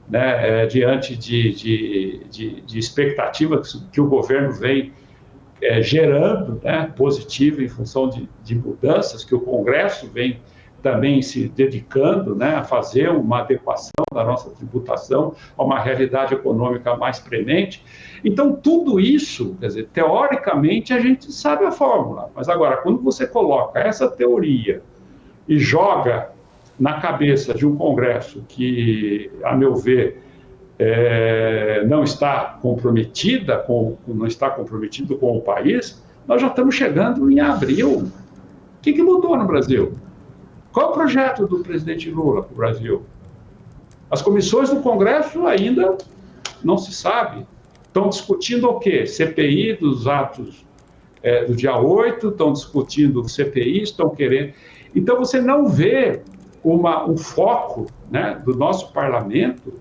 S8: né? Diante de expectativa que o governo vem gerando, né, positiva em função de mudanças que o Congresso vem também se dedicando, né, a fazer uma adequação da nossa tributação a uma realidade econômica mais premente. Então, tudo isso, quer dizer, teoricamente a gente sabe a fórmula, mas agora, quando você coloca essa teoria e joga na cabeça de um Congresso que, a meu ver, não está comprometido com o país, nós já estamos chegando em abril. O que mudou no Brasil? Qual é o projeto do presidente Lula para o Brasil? As comissões do Congresso ainda não se sabe. Estão discutindo o quê? CPI dos atos do dia 8, estão discutindo CPI, estão querendo... Então, você não vê um foco, né, do nosso parlamento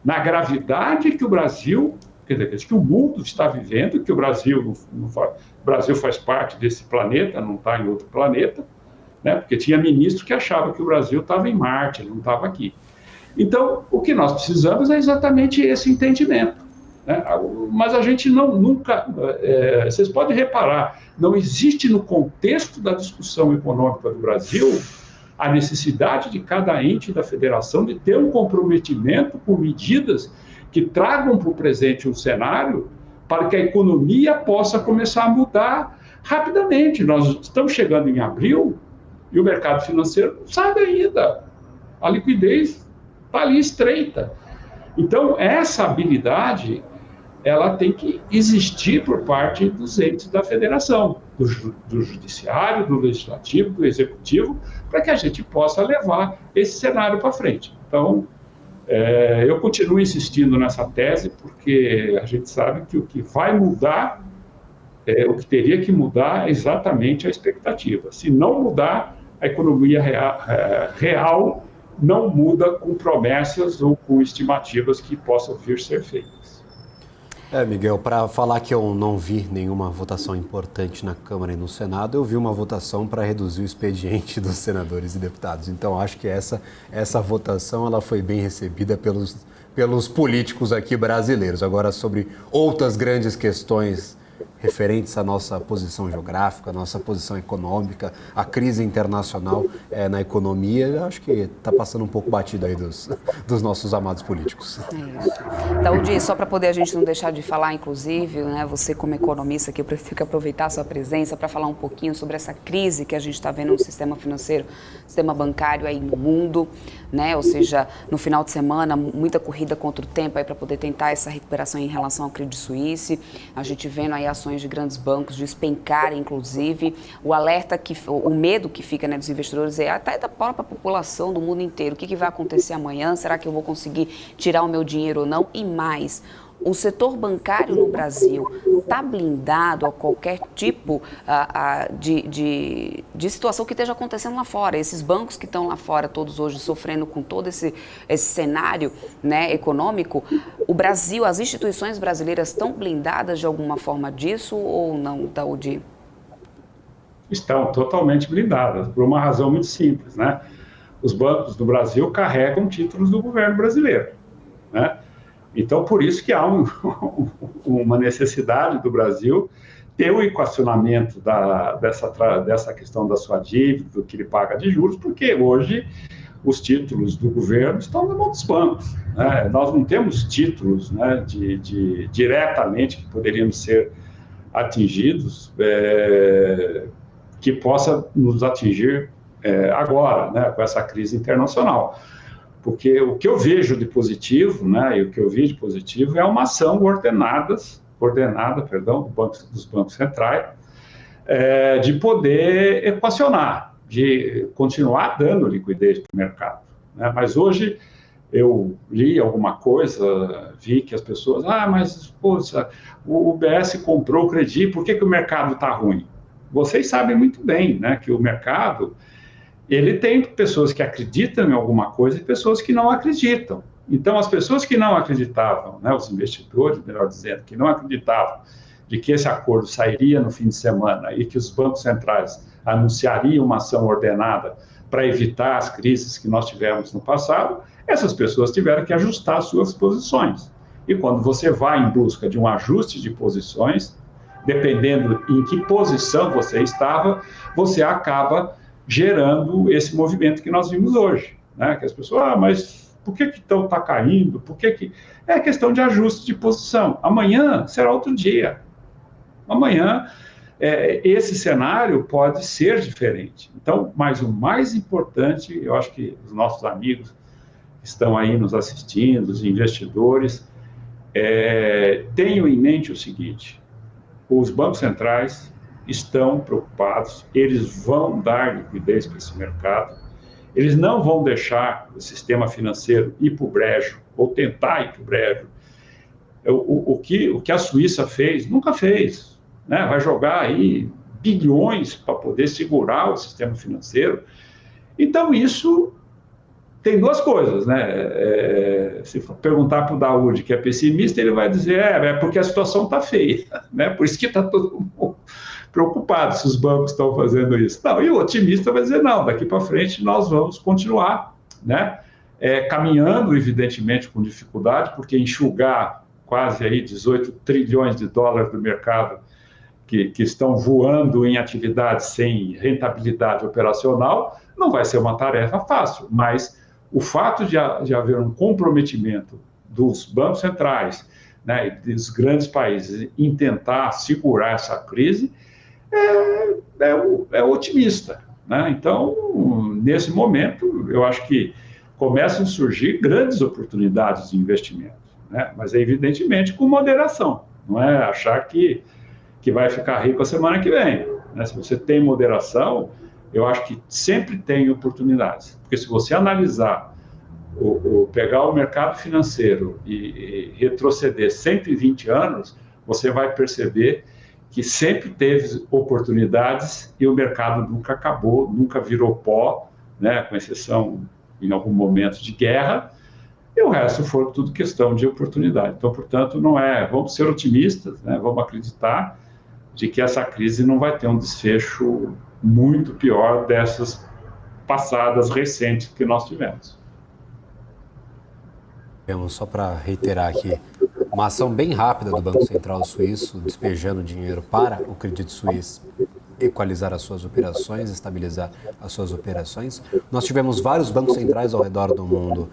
S8: na gravidade que o Brasil, quer dizer, que o mundo está vivendo, que o Brasil faz parte desse planeta, não está em outro planeta, né, porque tinha ministro que achava que o Brasil estava em Marte, ele não estava aqui. Então, o que nós precisamos é exatamente esse entendimento. Né? Mas a gente nunca... vocês podem reparar, não existe no contexto da discussão econômica do Brasil a necessidade de cada ente da federação de ter um comprometimento com medidas que tragam para o presente um cenário para que a economia possa começar a mudar rapidamente. Nós estamos chegando em abril e o mercado financeiro não sabe ainda. A liquidez está ali estreita. Então, essa habilidade, ela tem que existir por parte dos entes da federação, do judiciário, do legislativo, do executivo, para que a gente possa levar esse cenário para frente. Então, eu continuo insistindo nessa tese, porque a gente sabe que o que vai mudar, o que teria que mudar é exatamente a expectativa. Se não mudar, a economia real não muda com promessas ou com estimativas que possam vir a ser feitas.
S2: Miguel, para falar que eu não vi nenhuma votação importante na Câmara e no Senado, eu vi uma votação para reduzir o expediente dos senadores e deputados. Então, acho que essa votação ela foi bem recebida pelos políticos aqui brasileiros. Agora, sobre outras grandes questões referentes à nossa posição geográfica, à nossa posição econômica, a crise internacional na economia, eu acho que está passando um pouco batido aí dos nossos amados políticos.
S1: Daudi, só para poder a gente não deixar de falar, inclusive, né, você como economista, que eu prefiro aproveitar a sua presença para falar um pouquinho sobre essa crise que a gente está vendo no sistema financeiro, sistema bancário aí no mundo, né, ou seja, no final de semana, muita corrida contra o tempo aí para poder tentar essa recuperação em relação ao Credit Suisse, a gente vendo aí ações de grandes bancos despencar, inclusive, o alerta, o medo que fica, né, dos investidores até da própria população do mundo inteiro. O que vai acontecer amanhã? Será que eu vou conseguir tirar o meu dinheiro ou não? E mais, o setor bancário no Brasil está blindado a qualquer tipo de situação que esteja acontecendo lá fora. Esses bancos que estão lá fora, todos hoje sofrendo com todo esse cenário, né, econômico, o Brasil, as instituições brasileiras estão blindadas de alguma forma disso ou não, Daudi?
S8: Estão totalmente blindadas, por uma razão muito simples, né? Os bancos do Brasil carregam títulos do governo brasileiro, né? Então, por isso que há uma necessidade do Brasil ter o equacionamento dessa questão da sua dívida, do que ele paga de juros, porque hoje os títulos do governo estão na mão dos bancos, né? Nós não temos títulos, né, diretamente que poderiam ser atingidos, que possa nos atingir agora, né, com essa crise internacional. Porque o que eu vejo de positivo, né, e o que eu vi de positivo é uma ação ordenada, dos bancos centrais, de poder equacionar, de continuar dando liquidez para o mercado, né? Mas hoje eu li alguma coisa, vi que as pessoas, mas, poxa, o UBS comprou o Credi, por que o mercado está ruim? Vocês sabem muito bem, né, que o mercado... ele tem pessoas que acreditam em alguma coisa e pessoas que não acreditam. Então, as pessoas que não acreditavam, né, os investidores, melhor dizendo, que não acreditavam de que esse acordo sairia no fim de semana e que os bancos centrais anunciariam uma ação ordenada para evitar as crises que nós tivemos no passado, essas pessoas tiveram que ajustar suas posições. E quando você vai em busca de um ajuste de posições, dependendo em que posição você estava, você acaba gerando esse movimento que nós vimos hoje, né? Que as pessoas, mas por que então está caindo? Por que... É questão de ajuste de posição. Amanhã será outro dia. Amanhã, esse cenário pode ser diferente. Então, mas o mais importante, eu acho que os nossos amigos que estão aí nos assistindo, os investidores, tenham em mente o seguinte: os bancos centrais estão preocupados, eles vão dar liquidez para esse mercado, Eles não vão deixar o sistema financeiro ir para o brejo, ou tentar ir para o brejo. O que a Suíça fez, nunca fez, né? Vai jogar aí bilhões para poder segurar o sistema financeiro. Então, isso tem duas coisas, né? Se for perguntar para o Daoud, que é pessimista, ele vai dizer, é porque a situação está feia, né? Por isso que está todo mundo preocupado se os bancos estão fazendo isso. Não, e o otimista vai dizer, não, daqui para frente nós vamos continuar, né? Caminhando, evidentemente, com dificuldade, porque enxugar quase aí 18 trilhões de dólares do mercado que estão voando em atividades sem rentabilidade operacional, não vai ser uma tarefa fácil, mas o fato de haver um comprometimento dos bancos centrais, né, e dos grandes países em tentar segurar essa crise é otimista, né? Então, nesse momento, eu acho que começam a surgir grandes oportunidades de investimento, né? Mas, evidentemente, com moderação, não é achar que vai ficar rico a semana que vem, né? Se você tem moderação, eu acho que sempre tem oportunidades, porque se você analisar, pegar o mercado financeiro e retroceder 120 anos, você vai perceber que sempre teve oportunidades e o mercado nunca acabou, nunca virou pó, né? Com exceção em algum momento de guerra, e o resto foi tudo questão de oportunidade. Então, portanto, vamos ser otimistas, né? Vamos acreditar de que essa crise não vai ter um desfecho muito pior dessas passadas recentes que nós tivemos.
S2: Só para reiterar aqui, uma ação bem rápida do Banco Central Suíço, despejando dinheiro para o Credit Suisse equalizar as suas operações, estabilizar as suas operações. Nós tivemos vários bancos centrais ao redor do mundo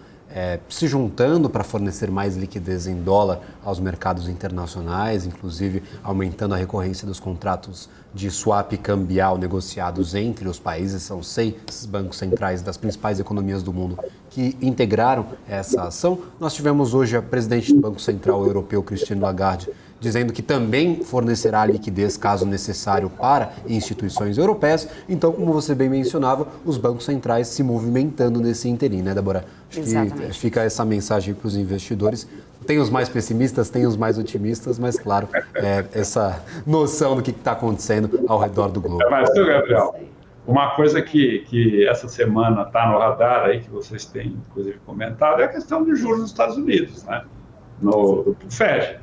S2: se juntando para fornecer mais liquidez em dólar aos mercados internacionais, inclusive aumentando a recorrência dos contratos de swap cambial negociados entre os países. São 6 bancos centrais das principais economias do mundo que integraram essa ação. Nós tivemos hoje a presidente do Banco Central Europeu, Christine Lagarde, dizendo que também fornecerá liquidez, caso necessário, para instituições europeias. Então, como você bem mencionava, os bancos centrais se movimentando nesse interim, né, Débora? Acho que fica essa mensagem para os investidores. Tem os mais pessimistas, tem os mais otimistas, mas, claro, essa noção do que está acontecendo ao redor do globo.
S8: Mas, Gabriel, uma coisa que essa semana está no radar aí, que vocês têm, inclusive, comentado, é a questão de juros nos Estados Unidos, né? No FED.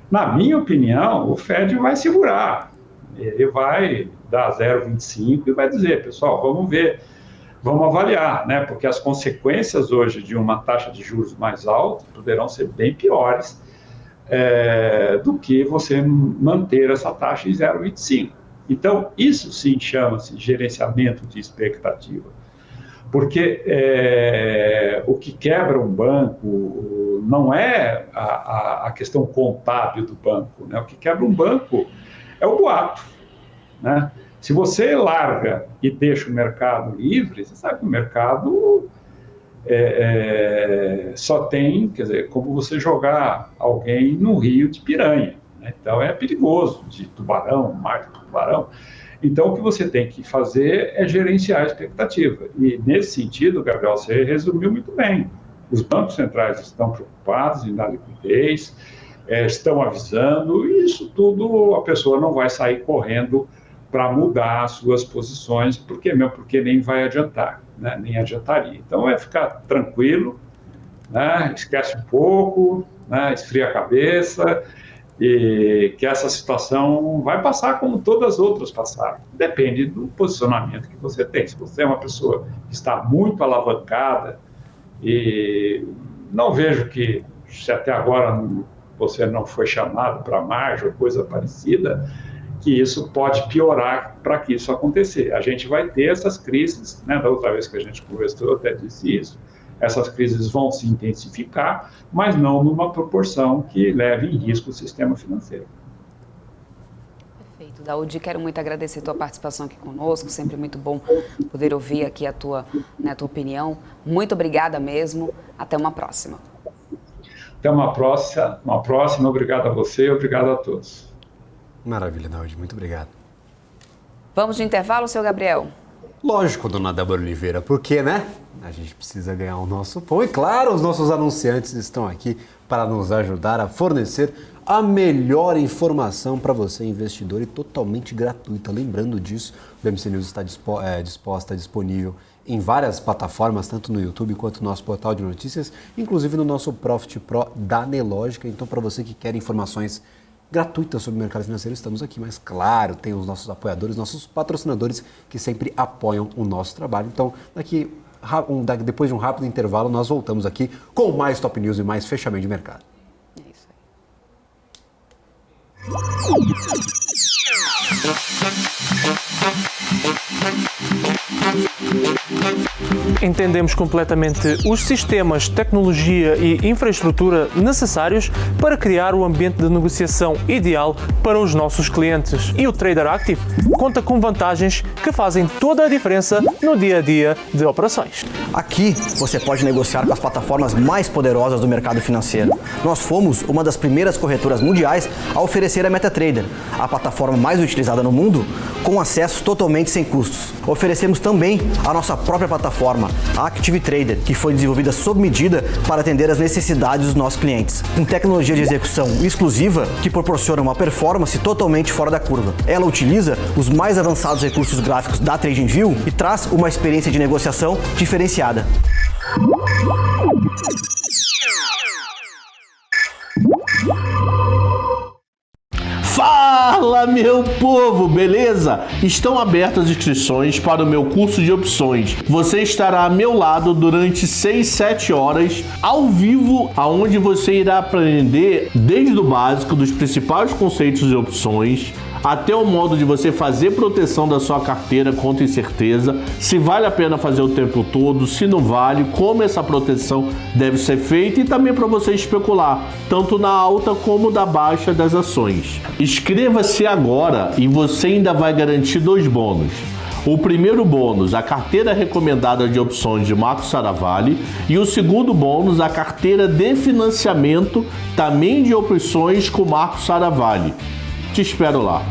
S8: Na minha opinião, o FED vai segurar. Ele vai dar 0,25 e vai dizer, pessoal, vamos ver, vamos avaliar, né? Porque as consequências hoje de uma taxa de juros mais alta poderão ser bem piores do que você manter essa taxa em 0,25. Então, isso sim chama-se gerenciamento de expectativa. Porque o que quebra um banco não é a questão contábil do banco, né? O que quebra um banco é o boato, né? Se você larga e deixa o mercado livre, você sabe que o mercado só tem, quer dizer, como você jogar alguém no rio de piranha, né? Então é perigoso, de tubarão, mar de tubarão. Então, o que você tem que fazer é gerenciar a expectativa. E, nesse sentido, Gabriel, você resumiu muito bem. Os bancos centrais estão preocupados em dar liquidez, estão avisando, e isso tudo a pessoa não vai sair correndo para mudar as suas posições, porque nem vai adiantar, né? Nem adiantaria. Então, ficar tranquilo, né? Esquece um pouco, né? Esfria a cabeça, e que essa situação vai passar como todas as outras passaram. Depende do posicionamento que você tem. Se você é uma pessoa que está muito alavancada, e não vejo que, se até agora você não foi chamado para margem ou coisa parecida, que isso pode piorar para que isso acontecer. A gente vai ter essas crises, né? Da outra vez que a gente conversou, eu até disse isso, essas crises vão se intensificar, mas não numa proporção que leve em risco o sistema financeiro.
S1: Perfeito. Daoud, quero muito agradecer a tua participação aqui conosco, sempre muito bom poder ouvir aqui a tua opinião. Muito obrigada mesmo, até uma próxima.
S8: Até uma próxima, obrigado a você e obrigado a todos.
S2: Maravilha, Daoud, muito obrigado.
S1: Vamos de intervalo, seu Gabriel?
S2: Lógico, dona Débora Oliveira, porque, né? A gente precisa ganhar o nosso pão e, claro, os nossos anunciantes estão aqui para nos ajudar a fornecer a melhor informação para você, investidor, e totalmente gratuita. Lembrando disso, o BMC News está disponível em várias plataformas, tanto no YouTube quanto no nosso portal de notícias, inclusive no nosso Profit Pro da Nelógica. Então, para você que quer informações gratuitas sobre o mercado financeiro, estamos aqui, mas claro, tem os nossos apoiadores, nossos patrocinadores que sempre apoiam o nosso trabalho. Então, depois de um rápido intervalo, nós voltamos aqui com mais Top News e mais fechamento de mercado.
S1: É isso
S9: Entendemos completamente os sistemas, tecnologia e infraestrutura necessários para criar o ambiente de negociação ideal para os nossos clientes. E o Trader Active conta com vantagens que fazem toda a diferença no dia a dia de operações.
S10: Aqui você pode negociar com as plataformas mais poderosas do mercado financeiro. Nós fomos uma das primeiras corretoras mundiais a oferecer a MetaTrader, a plataforma mais utilizada no mundo, com acesso totalmente sem custos. Oferecemos também a nossa própria plataforma, a Active Trader, que foi desenvolvida sob medida para atender às necessidades dos nossos clientes, com tecnologia de execução exclusiva que proporciona uma performance totalmente fora da curva. Ela utiliza os mais avançados recursos gráficos da TradingView e traz uma experiência de negociação diferenciada.
S5: Fala, meu povo, beleza? Estão abertas as inscrições para o meu curso de opções. Você estará ao meu lado durante 6-7 horas, ao vivo, aonde você irá aprender desde o básico dos principais conceitos de opções, até o modo de você fazer proteção da sua carteira contra incerteza, se vale a pena fazer o tempo todo, se não vale, como essa proteção deve ser feita, e também para você especular, tanto na alta como na baixa das ações. Inscreva-se agora e você ainda vai garantir 2 bônus. O primeiro bônus, a carteira recomendada de opções de Marco Saravalli, e o segundo bônus, a carteira de financiamento também de opções com Marco Saravalli. Te espero lá.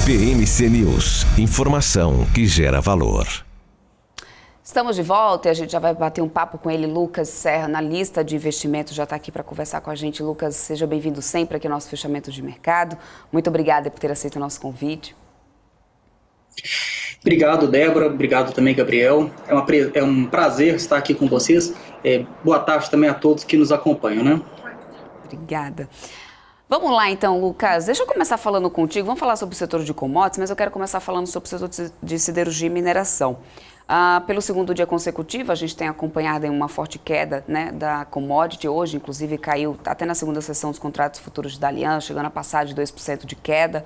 S7: BMC News, informação que gera valor.
S1: Estamos de volta e a gente já vai bater um papo com ele, Lucas Serra, analista de investimentos, já está aqui para conversar com a gente. Lucas, seja bem-vindo sempre aqui ao nosso fechamento de mercado. Muito obrigada por ter aceito o nosso convite.
S11: Obrigado, Débora. Obrigado também, Gabriel. É um prazer estar aqui com vocês. Boa tarde também a todos que nos acompanham, né?
S1: Obrigada. Vamos lá então, Lucas. Deixa eu começar falando contigo. Vamos falar sobre o setor de commodities, mas eu quero começar falando sobre o setor de siderurgia e mineração. Pelo segundo dia consecutivo, a gente tem acompanhado uma forte queda, né, da commodity. Hoje, inclusive, caiu até na segunda sessão dos contratos futuros da Aliança, chegando a passar de 2% de queda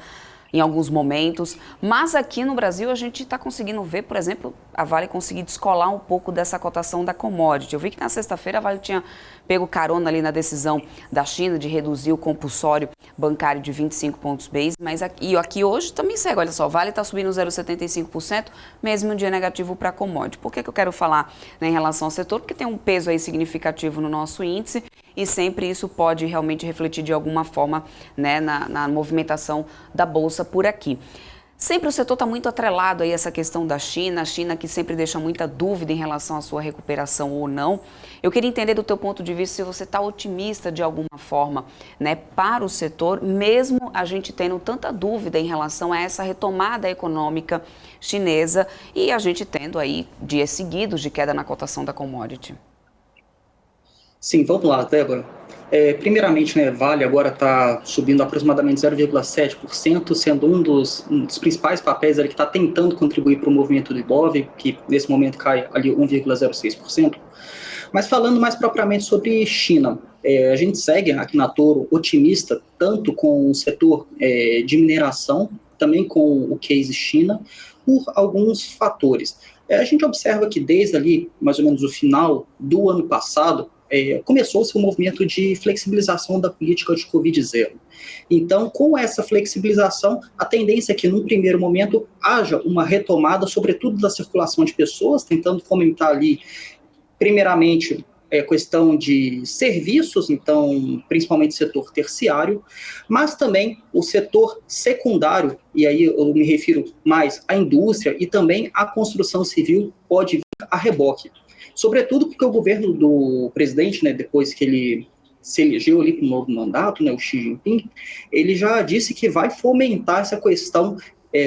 S1: em alguns momentos. Mas aqui no Brasil, a gente está conseguindo ver, por exemplo, a Vale conseguir descolar um pouco dessa cotação da commodity. Eu vi que na sexta-feira a Vale tinha pego carona ali na decisão da China de reduzir o compulsório bancário de 25 pontos base, mas aqui hoje também segue, olha só, a Vale está subindo 0,75%, mesmo um dia negativo para a commodity. Por que eu quero falar, né, em relação ao setor? Porque tem um peso aí significativo no nosso índice e sempre isso pode realmente refletir de alguma forma, né, na movimentação da Bolsa por aqui. Sempre o setor está muito atrelado aí a essa questão da China, a China que sempre deixa muita dúvida em relação à sua recuperação ou não. Eu queria entender do teu ponto de vista se você está otimista de alguma forma, né, para o setor, mesmo a gente tendo tanta dúvida em relação a essa retomada econômica chinesa e a gente tendo aí dias seguidos de queda na cotação da commodity.
S11: Sim, vamos lá, Débora. Primeiramente, né, Vale agora está subindo aproximadamente 0,7%, sendo um dos principais papéis ali que está tentando contribuir para o movimento do Ibov, que nesse momento cai ali 1,06%. Mas falando mais propriamente sobre China, a gente segue aqui na Toro otimista, tanto com o setor de mineração, também com o case China, por alguns fatores. A gente observa que desde ali, mais ou menos o final do ano passado, começou-se um movimento de flexibilização da política de Covid-0. Então, com essa flexibilização, a tendência é que, num primeiro momento, haja uma retomada, sobretudo da circulação de pessoas, tentando fomentar ali, primeiramente, questão de serviços, então, principalmente setor terciário, mas também o setor secundário, e aí eu me refiro mais à indústria e também à construção civil, pode vir a reboque. Sobretudo porque o governo do presidente, né, depois que ele se elegeu ali para um novo mandato, né, o Xi Jinping, ele já disse que vai fomentar essa questão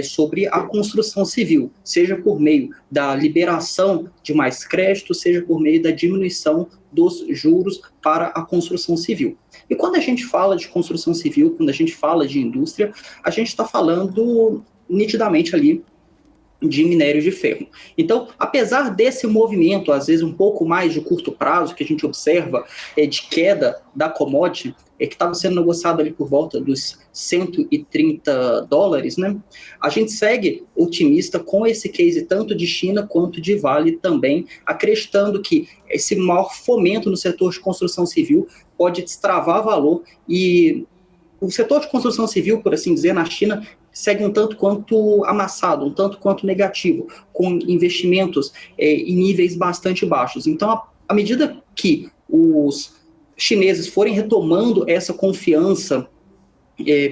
S11: sobre a construção civil, seja por meio da liberação de mais crédito, seja por meio da diminuição dos juros para a construção civil. E quando a gente fala de construção civil, quando a gente fala de indústria, a gente está falando nitidamente ali de minério de ferro. Então, apesar desse movimento, às vezes um pouco mais de curto prazo, que a gente observa de queda da commodity, que estava sendo negociado ali por volta dos $130, né? A gente segue otimista com esse case tanto de China quanto de Vale também, acreditando que esse maior fomento no setor de construção civil pode destravar valor e o setor de construção civil, por assim dizer, na China, segue um tanto quanto amassado, um tanto quanto negativo, com investimentos em níveis bastante baixos. Então, à medida que os chineses forem retomando essa confiança,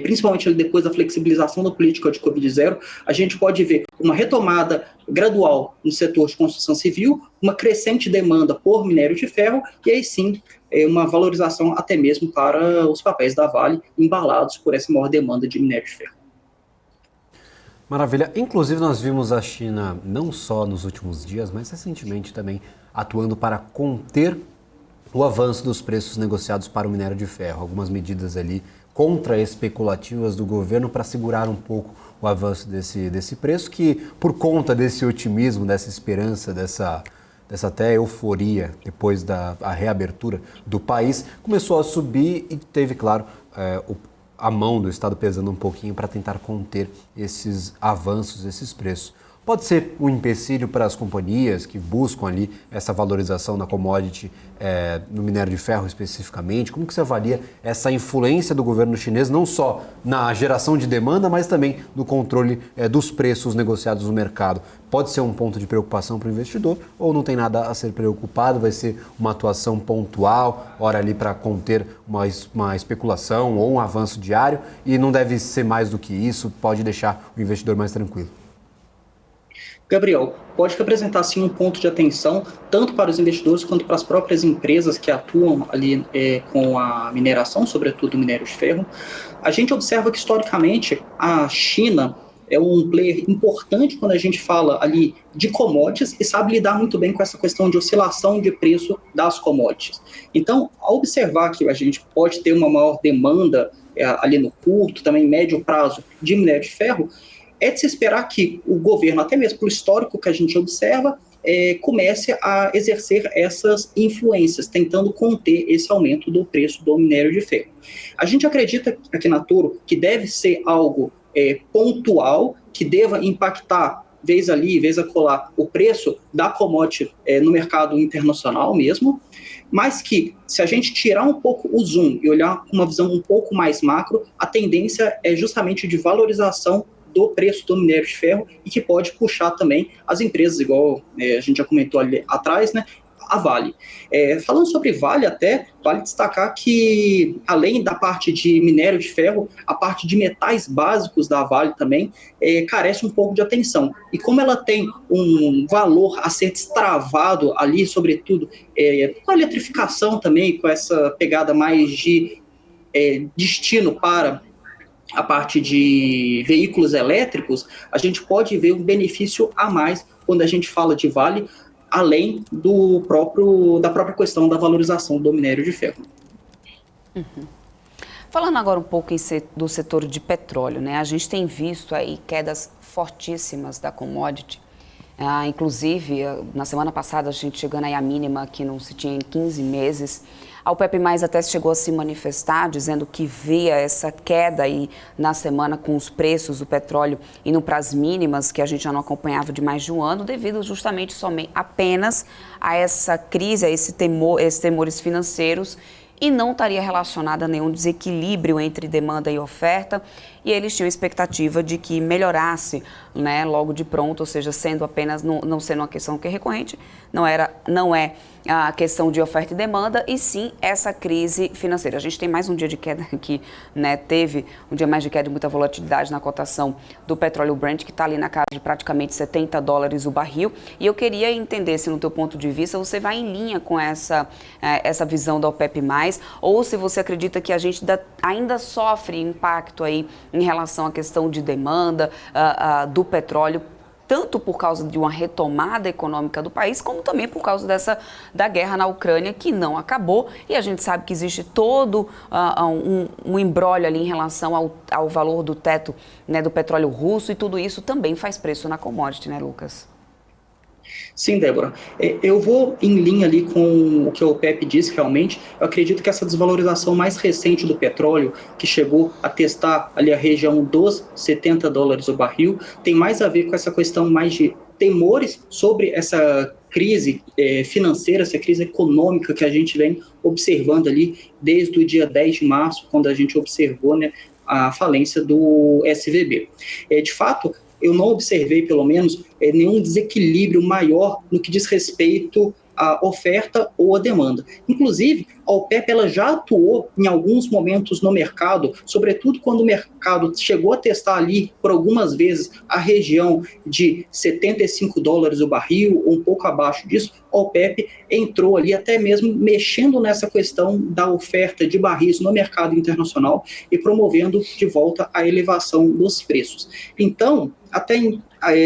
S11: principalmente depois da flexibilização da política de Covid-0, a gente pode ver uma retomada gradual no setor de construção civil, uma crescente demanda por minério de ferro, e aí sim, uma valorização até mesmo para os papéis da Vale, embalados por essa maior demanda de minério de ferro.
S2: Maravilha. Inclusive, nós vimos a China, não só nos últimos dias, mas recentemente também, atuando para conter o avanço dos preços negociados para o minério de ferro. Algumas medidas ali contra-especulativas do governo para segurar um pouco o avanço desse preço, que por conta desse otimismo, dessa esperança, dessa até euforia depois da reabertura do país, começou a subir e teve, claro, a mão do Estado pesando um pouquinho para tentar conter esses avanços, esses preços. Pode ser um empecilho para as companhias que buscam ali essa valorização da commodity no minério de ferro especificamente. Como que você avalia essa influência do governo chinês, não só na geração de demanda, mas também no controle dos preços negociados no mercado? Pode ser um ponto de preocupação para o investidor ou não tem nada a ser preocupado? Vai ser uma atuação pontual, hora ali para conter uma especulação ou um avanço diário e não deve ser mais do que isso, pode deixar o investidor mais tranquilo?
S11: Gabriel, pode representar sim um ponto de atenção tanto para os investidores quanto para as próprias empresas que atuam ali com a mineração, sobretudo o minério de ferro. A gente observa que historicamente a China é um player importante quando a gente fala ali de commodities e sabe lidar muito bem com essa questão de oscilação de preço das commodities. Então, ao observar que a gente pode ter uma maior demanda ali no curto, também médio prazo de minério de ferro, é de se esperar que o governo, até mesmo pelo histórico que a gente observa, comece a exercer essas influências, tentando conter esse aumento do preço do minério de ferro. A gente acredita aqui na Toro que deve ser algo pontual, que deva impactar, vez ali, vez acolá, o preço da commodity no mercado internacional mesmo, mas que, se a gente tirar um pouco o zoom e olhar com uma visão um pouco mais macro, a tendência é justamente de valorização do preço do minério de ferro e que pode puxar também as empresas, igual a gente já comentou ali atrás, né, a Vale. Falando sobre Vale até, vale destacar que, além da parte de minério de ferro, a parte de metais básicos da Vale também carece um pouco de atenção. E como ela tem um valor a ser destravado ali, sobretudo com a eletrificação também, com essa pegada mais de destino para a parte de veículos elétricos, a gente pode ver um benefício a mais quando a gente fala de Vale, além da própria questão da valorização do minério de ferro.
S1: Falando agora um pouco do setor de petróleo, né? A gente tem visto aí quedas fortíssimas da commodity. Inclusive, na semana passada, a gente chegando aí à mínima que não se tinha em 15 meses. A OPEP+ até chegou a se manifestar, dizendo que via essa queda aí na semana com os preços do petróleo indo para as mínimas, que a gente já não acompanhava de mais de um ano, devido justamente apenas a essa crise, a esses temores financeiros, e não estaria relacionada a nenhum desequilíbrio entre demanda e oferta, e eles tinham expectativa de que melhorasse, né, logo de pronto, ou seja, sendo apenas, não sendo uma questão que é recorrente, não é a questão de oferta e demanda, e sim essa crise financeira. A gente tem mais um dia de queda aqui, né? Teve um dia mais de queda e muita volatilidade na cotação do petróleo Brent, que está ali na casa de praticamente $70 o barril. E eu queria entender se, no teu ponto de vista, você vai em linha com essa visão da OPEP+, ou se você acredita que a gente ainda sofre impacto aí em relação à questão de demanda do petróleo, tanto por causa de uma retomada econômica do país, como também por causa da guerra na Ucrânia, que não acabou, e a gente sabe que existe todo um imbróglio ali em relação ao valor do teto, né, do petróleo russo, e tudo isso também faz preço na commodity, né, Lucas?
S11: Sim, Débora. Eu vou em linha ali com o que o OPEP disse realmente. Eu acredito que essa desvalorização mais recente do petróleo, que chegou a testar ali a região dos $70 o barril, tem mais a ver com essa questão mais de temores sobre essa crise financeira, essa crise econômica que a gente vem observando ali desde o dia 10 de março, quando a gente observou, né, a falência do SVB. De fato, eu não observei, pelo menos, nenhum desequilíbrio maior no que diz respeito à oferta ou à demanda. Inclusive, a OPEP ela já atuou em alguns momentos no mercado, sobretudo quando o mercado chegou a testar ali, por algumas vezes, a região de $75 o barril, ou um pouco abaixo disso. A OPEP entrou ali até mesmo mexendo nessa questão da oferta de barris no mercado internacional e promovendo de volta a elevação dos preços. Então, até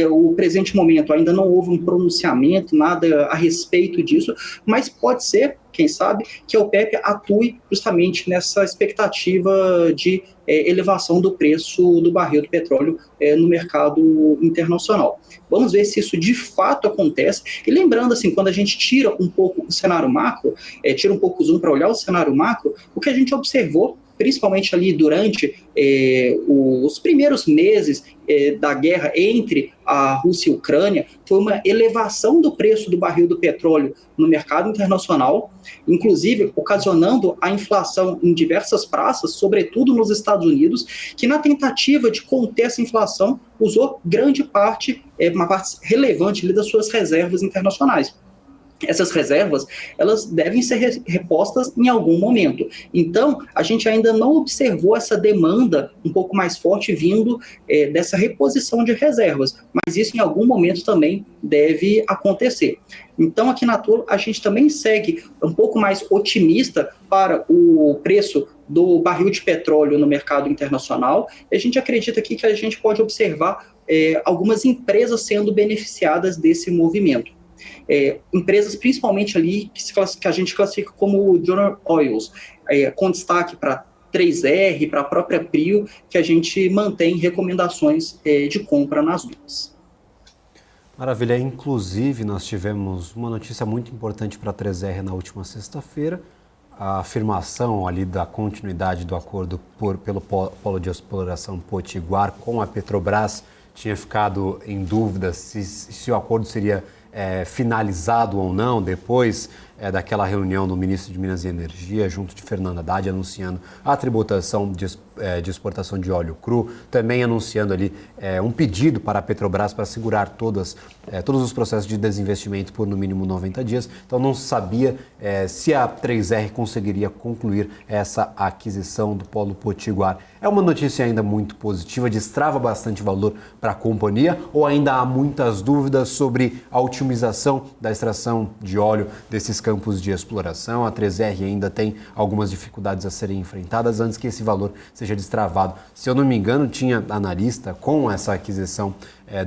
S11: o presente momento ainda não houve um pronunciamento, nada a respeito disso, mas pode ser, quem sabe, que a OPEP atue justamente nessa expectativa de elevação do preço do barril do petróleo no mercado internacional. Vamos ver se isso de fato acontece. E lembrando, assim, quando a gente tira um pouco o cenário macro, tira um pouco o zoom para olhar o cenário macro, o que a gente observou, principalmente ali durante os primeiros meses da guerra entre a Rússia e a Ucrânia, foi uma elevação do preço do barril do petróleo no mercado internacional, inclusive ocasionando a inflação em diversas praças, sobretudo nos Estados Unidos, que na tentativa de conter essa inflação usou grande parte, uma parte relevante ali das suas reservas internacionais. Essas reservas, elas devem ser repostas em algum momento. Então, a gente ainda não observou essa demanda um pouco mais forte vindo dessa reposição de reservas, mas isso em algum momento também deve acontecer. Então, aqui na Tolo, a gente também segue um pouco mais otimista para o preço do barril de petróleo no mercado internacional. A gente acredita aqui que a gente pode observar algumas empresas sendo beneficiadas desse movimento. Empresas principalmente ali que a gente classifica como Junior Oils, com destaque para 3R, para a própria Prio, que a gente mantém recomendações de compra nas duas.
S2: Maravilha, inclusive nós tivemos uma notícia muito importante para a 3R na última sexta-feira, a afirmação ali da continuidade do acordo pelo Polo de Exploração Potiguar com a Petrobras. Tinha ficado em dúvida se o acordo seria finalizado ou não depois daquela reunião do ministro de Minas e Energia junto de Fernando Haddad anunciando a tributação de exportação de óleo cru, também anunciando ali um pedido para a Petrobras para segurar todos os processos de desinvestimento por no mínimo 90 dias. Então não se sabia se a 3R conseguiria concluir essa aquisição do Polo Potiguar. É uma notícia ainda muito positiva, destrava bastante valor para a companhia, ou ainda há muitas dúvidas sobre a otimização da extração de óleo desses campos campos de exploração. A 3R ainda tem algumas dificuldades a serem enfrentadas antes que esse valor seja destravado. Se eu não me engano, tinha analista com essa aquisição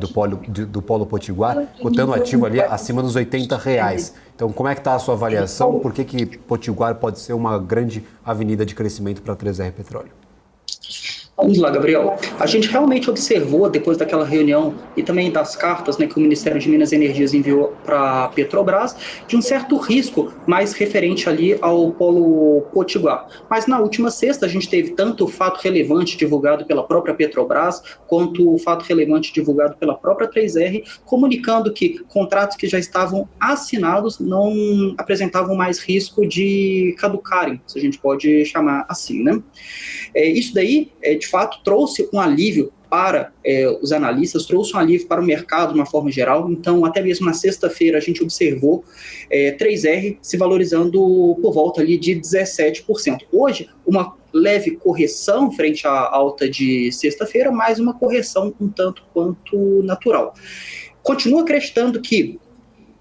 S2: do Polo Potiguar, cotando ativo ali acima dos R$80. Então, como é que está a sua avaliação? Por que Potiguar pode ser uma grande avenida de crescimento para a 3R Petróleo?
S11: Vamos lá, Gabriel. A gente realmente observou, depois daquela reunião e também das cartas, né, que o Ministério de Minas e Energias enviou para a Petrobras, de um certo risco mais referente ali ao Polo Potiguar. Mas na última sexta a gente teve tanto o fato relevante divulgado pela própria Petrobras, quanto o fato relevante divulgado pela própria 3R, comunicando que contratos que já estavam assinados não apresentavam mais risco de caducarem, se a gente pode chamar assim, né? Isso daí, de fato, trouxe um alívio para os analistas, trouxe um alívio para o mercado de uma forma geral. Então, até mesmo na sexta-feira, a gente observou 3R se valorizando por volta ali de 17%. Hoje, uma leve correção frente à alta de sexta-feira, mas uma correção um tanto quanto natural. Continua acreditando que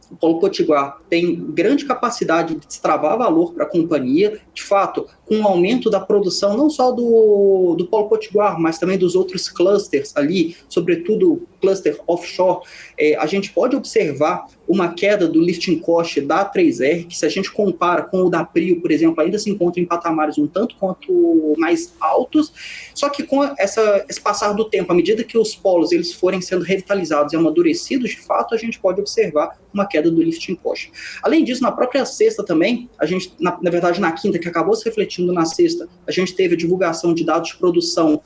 S11: o Polo Potiguar tem grande capacidade de destravar valor para a companhia. De fato, com o aumento da produção, não só do Polo Potiguar, mas também dos outros clusters ali, sobretudo o cluster offshore, a gente pode observar uma queda do lifting cost da 3R, que se a gente compara com o da Prio, por exemplo, ainda se encontra em patamares um tanto quanto mais altos, só que com esse passar do tempo, à medida que os polos eles forem sendo revitalizados e amadurecidos, de fato, a gente pode observar uma queda do lifting cost. Além disso, na própria sexta também, a gente, na verdade, na quinta, que acabou se refletindo na sexta, a gente teve a divulgação de dados de produção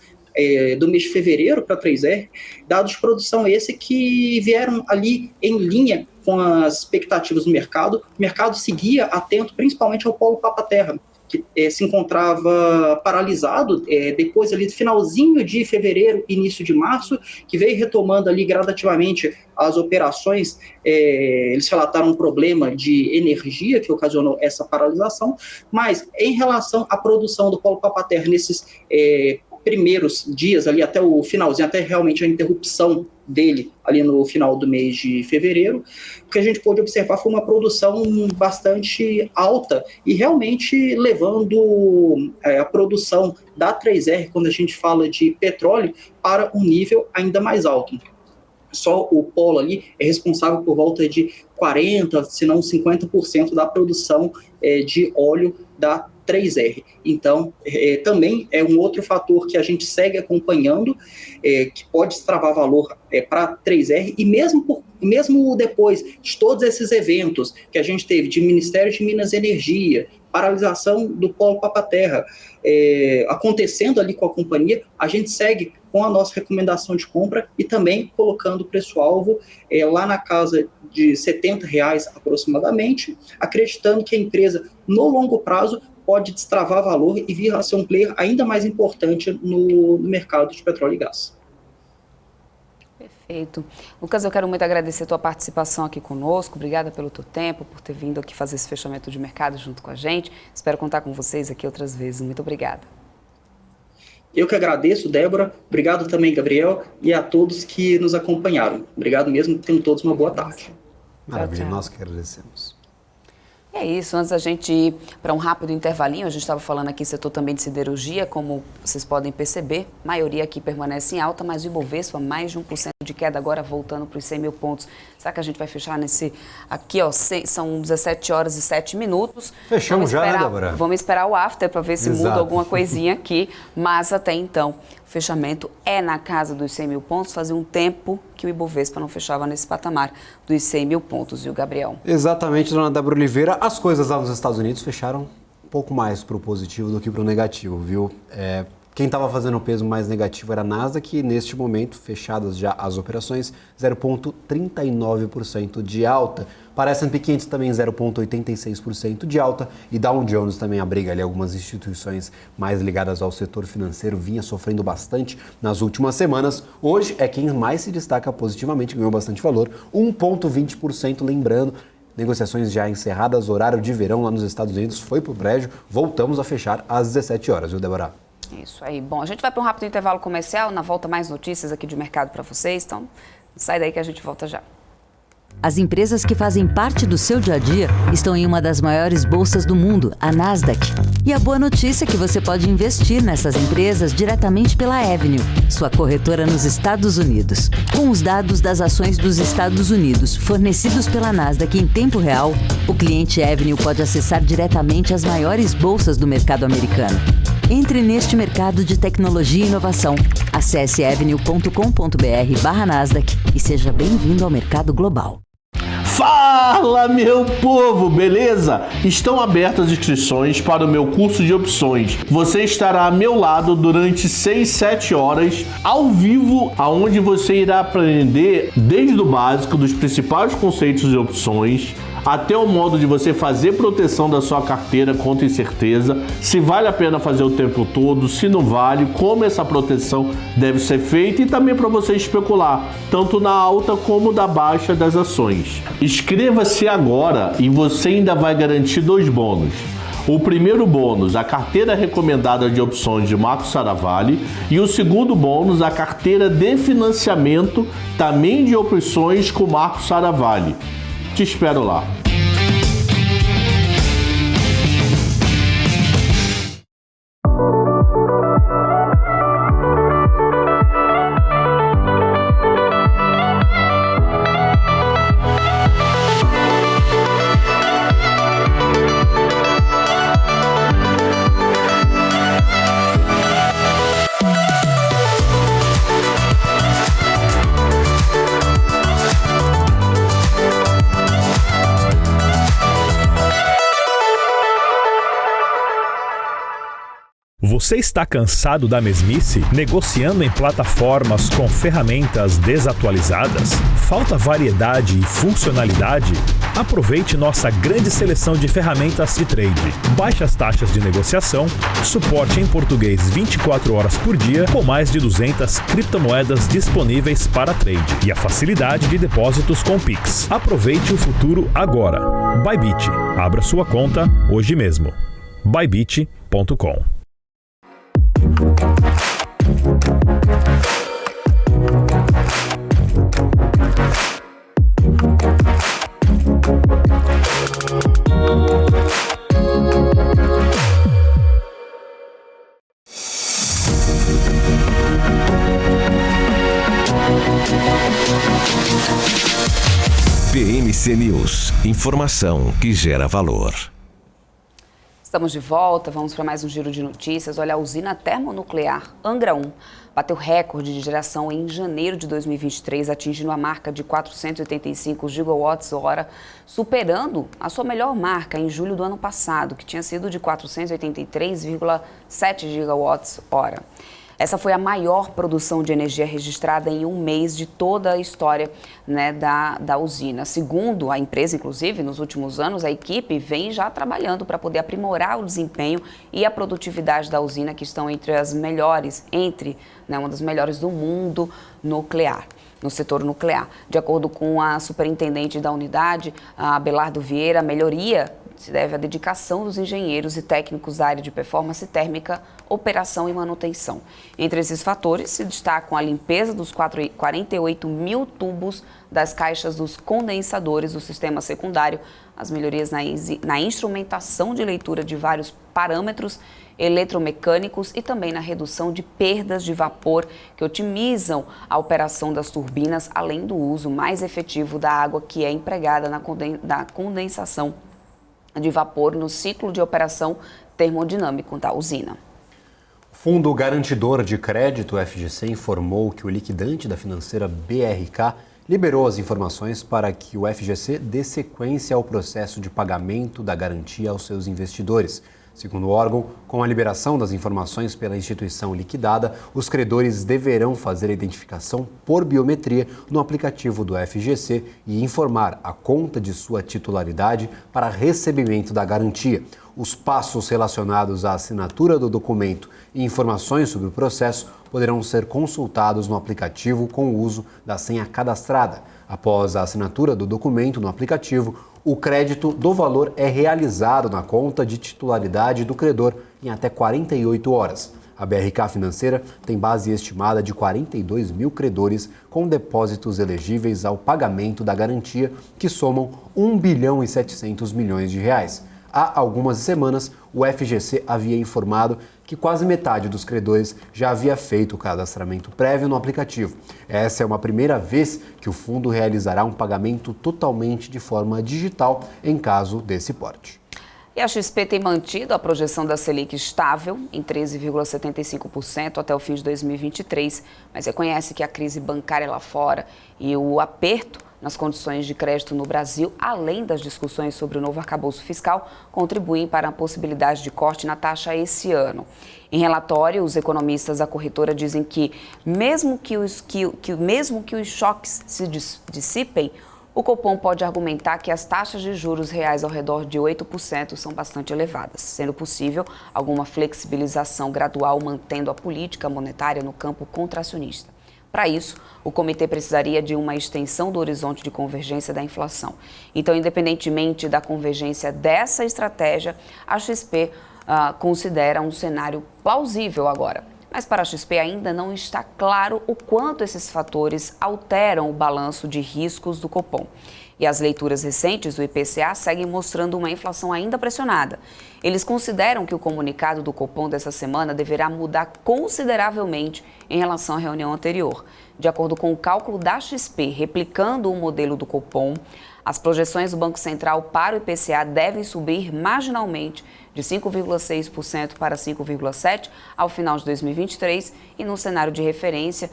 S11: do mês de fevereiro para a 3R, dados de produção esse que vieram ali em linha com as expectativas do mercado. O mercado seguia atento principalmente ao Polo Papa-Terra, que se encontrava paralisado depois ali do finalzinho de fevereiro, início de março, que veio retomando ali gradativamente as operações. Eles relataram um problema de energia que ocasionou essa paralisação, mas em relação à produção do Polo Papa-Terra nesses primeiros dias ali até o finalzinho, até realmente a interrupção dele ali no final do mês de fevereiro, o que a gente pôde observar foi uma produção bastante alta e realmente levando a produção da 3R, quando a gente fala de petróleo, para um nível ainda mais alto. Só o polo ali é responsável por volta de 40%, se não 50% da produção de óleo da 3R. Então, também é um outro fator que a gente segue acompanhando, que pode destravar valor para 3R, e mesmo depois de todos esses eventos que a gente teve de Ministério de Minas e Energia, paralisação do Polo Papa-Terra, acontecendo ali com a companhia, a gente segue com a nossa recomendação de compra e também colocando o preço-alvo lá na casa de R$70 aproximadamente, acreditando que a empresa, no longo prazo, pode destravar valor e vir a ser um player ainda mais importante no mercado de petróleo e gás.
S1: Perfeito. Lucas, eu quero muito agradecer a tua participação aqui conosco. Obrigada pelo teu tempo, por ter vindo aqui fazer esse fechamento de mercado junto com a gente. Espero contar com vocês aqui outras vezes. Muito obrigada.
S11: Eu que agradeço, Débora. Obrigado também, Gabriel, e a todos que nos acompanharam. Obrigado mesmo. Tenham todos uma boa tarde.
S2: Maravilha,
S1: tchau.
S2: Nós que agradecemos.
S1: É isso, antes da gente ir para um rápido intervalinho, a gente estava falando aqui setor também de siderurgia, como vocês podem perceber, a maioria aqui permanece em alta, mas o Ibovespa mais de 1% de queda, agora voltando para os 100 mil pontos. Será que a gente vai fechar nesse, aqui ó, são 17 horas e 7 minutos.
S2: Fechamos já, né, Débora?
S1: Vamos esperar o after para ver se muda alguma coisinha aqui, mas até então, o fechamento é na casa dos 100 mil pontos, fazia um tempo que o Ibovespa não fechava nesse patamar dos 100 mil pontos, viu, Gabriel?
S2: Exatamente, dona Débora Oliveira. As coisas lá nos Estados Unidos fecharam um pouco mais para o positivo do que para o negativo, viu? Quem estava fazendo o peso mais negativo era a Nasdaq, e neste momento, fechadas já as operações, 0,39% de alta. Para S&P 500 também 0,86% de alta, e Dow Jones também abriga ali algumas instituições mais ligadas ao setor financeiro, vinha sofrendo bastante nas últimas semanas. Hoje é quem mais se destaca positivamente, ganhou bastante valor, 1,20%, lembrando, negociações já encerradas, horário de verão lá nos Estados Unidos foi pro brejo, voltamos a fechar às 17 horas, viu, Débora?
S1: Isso aí. Bom, a gente vai para um rápido intervalo comercial, na volta mais notícias aqui de mercado para vocês, então sai daí que a gente volta já.
S4: As empresas que fazem parte do seu dia a dia estão em uma das maiores bolsas do mundo, a Nasdaq. E a boa notícia é que você pode investir nessas empresas diretamente pela Avenue, sua corretora nos Estados Unidos. Com os dados das ações dos Estados Unidos fornecidos pela Nasdaq em tempo real, o cliente Avenue pode acessar diretamente as maiores bolsas do mercado americano. Entre neste mercado de tecnologia e inovação. Acesse avenue.com.br/Nasdaq e seja bem-vindo ao mercado global.
S5: Fala, meu povo, beleza? Estão abertas as inscrições para o meu curso de opções. Você estará a meu lado durante 6-7 horas, ao vivo, aonde você irá aprender desde o básico dos principais conceitos de opções, até o modo de você fazer proteção da sua carteira contra incerteza, se vale a pena fazer o tempo todo, se não vale, como essa proteção deve ser feita e também para você especular, tanto na alta como na baixa das ações. Inscreva-se agora e você ainda vai garantir 2 bônus. O primeiro bônus, a carteira recomendada de opções de Marcos Saravalli, e o segundo bônus, a carteira de financiamento também de opções com Marcos Saravalli. Te espero lá.
S6: Você está cansado da mesmice? Negociando em plataformas com ferramentas desatualizadas? Falta variedade e funcionalidade? Aproveite nossa grande seleção de ferramentas de trade. Baixas taxas de negociação, suporte em português 24 horas por dia, com mais de 200 criptomoedas disponíveis para trade e a facilidade de depósitos com Pix. Aproveite o futuro agora. Bybit. Abra sua conta hoje mesmo. Bybit.com.
S7: PMC News. Informação que gera valor.
S1: Estamos de volta, vamos para mais um giro de notícias. Olha, a usina termonuclear Angra 1 bateu recorde de geração em janeiro de 2023, atingindo a marca de 485 gigawatts-hora, superando a sua melhor marca em julho do ano passado, que tinha sido de 483,7 gigawatts-hora. Essa foi a maior produção de energia registrada em um mês de toda a história, né, da usina. Segundo a empresa, inclusive, nos últimos anos, a equipe vem já trabalhando para poder aprimorar o desempenho e a produtividade da usina, que estão entre as melhores, uma das melhores do mundo nuclear, no setor nuclear. De acordo com a superintendente da unidade, a Abelardo Vieira, a melhoria se deve à dedicação dos engenheiros e técnicos da área de performance térmica, operação e manutenção. Entre esses fatores se destacam a limpeza dos 48 mil tubos das caixas dos condensadores do sistema secundário, as melhorias na instrumentação de leitura de vários parâmetros eletromecânicos e também na redução de perdas de vapor que otimizam a operação das turbinas, além do uso mais efetivo da água que é empregada na condensação de vapor no ciclo de operação termodinâmico da usina.
S2: O Fundo Garantidor de Crédito, FGC, informou que o liquidante da financeira BRK liberou as informações para que o FGC dê sequência ao processo de pagamento da garantia aos seus investidores. Segundo o órgão, com a liberação das informações pela instituição liquidada, os credores deverão fazer a identificação por biometria no aplicativo do FGC e informar a conta de sua titularidade para recebimento da garantia. Os passos relacionados à assinatura do documento e informações sobre o processo poderão ser consultados no aplicativo com o uso da senha cadastrada. Após a assinatura do documento no aplicativo, o crédito do valor é realizado na conta de titularidade do credor em até 48 horas. A BRK Financeira tem base estimada de 42 mil credores com depósitos elegíveis ao pagamento da garantia, que somam 1 bilhão e 700 milhões de reais. Há algumas semanas, o FGC havia informado que quase metade dos credores já havia feito o cadastramento prévio no aplicativo. Essa é uma primeira vez que o fundo realizará um pagamento totalmente de forma digital em caso desse porte.
S1: E a XP tem mantido a projeção da Selic estável em 13,75% até o fim de 2023, mas reconhece que a crise bancária lá fora e o aperto nas condições de crédito no Brasil, além das discussões sobre o novo arcabouço fiscal, contribuem para a possibilidade de corte na taxa esse ano. Em relatório, os economistas da corretora dizem que, mesmo que os choques se dissipem, o Copom pode argumentar que as taxas de juros reais ao redor de 8% são bastante elevadas, sendo possível alguma flexibilização gradual mantendo a política monetária no campo contracionista. Para isso, o comitê precisaria de uma extensão do horizonte de convergência da inflação. Então, independentemente da convergência dessa estratégia, a XP considera um cenário plausível agora. Mas para a XP ainda não está claro o quanto esses fatores alteram o balanço de riscos do Copom. E as leituras recentes do IPCA seguem mostrando uma inflação ainda pressionada. Eles consideram que o comunicado do Copom dessa semana deverá mudar consideravelmente em relação à reunião anterior. De acordo com o cálculo da XP, replicando o modelo do Copom, as projeções do Banco Central para o IPCA devem subir marginalmente de 5,6% para 5,7% ao final de 2023 e no cenário de referência,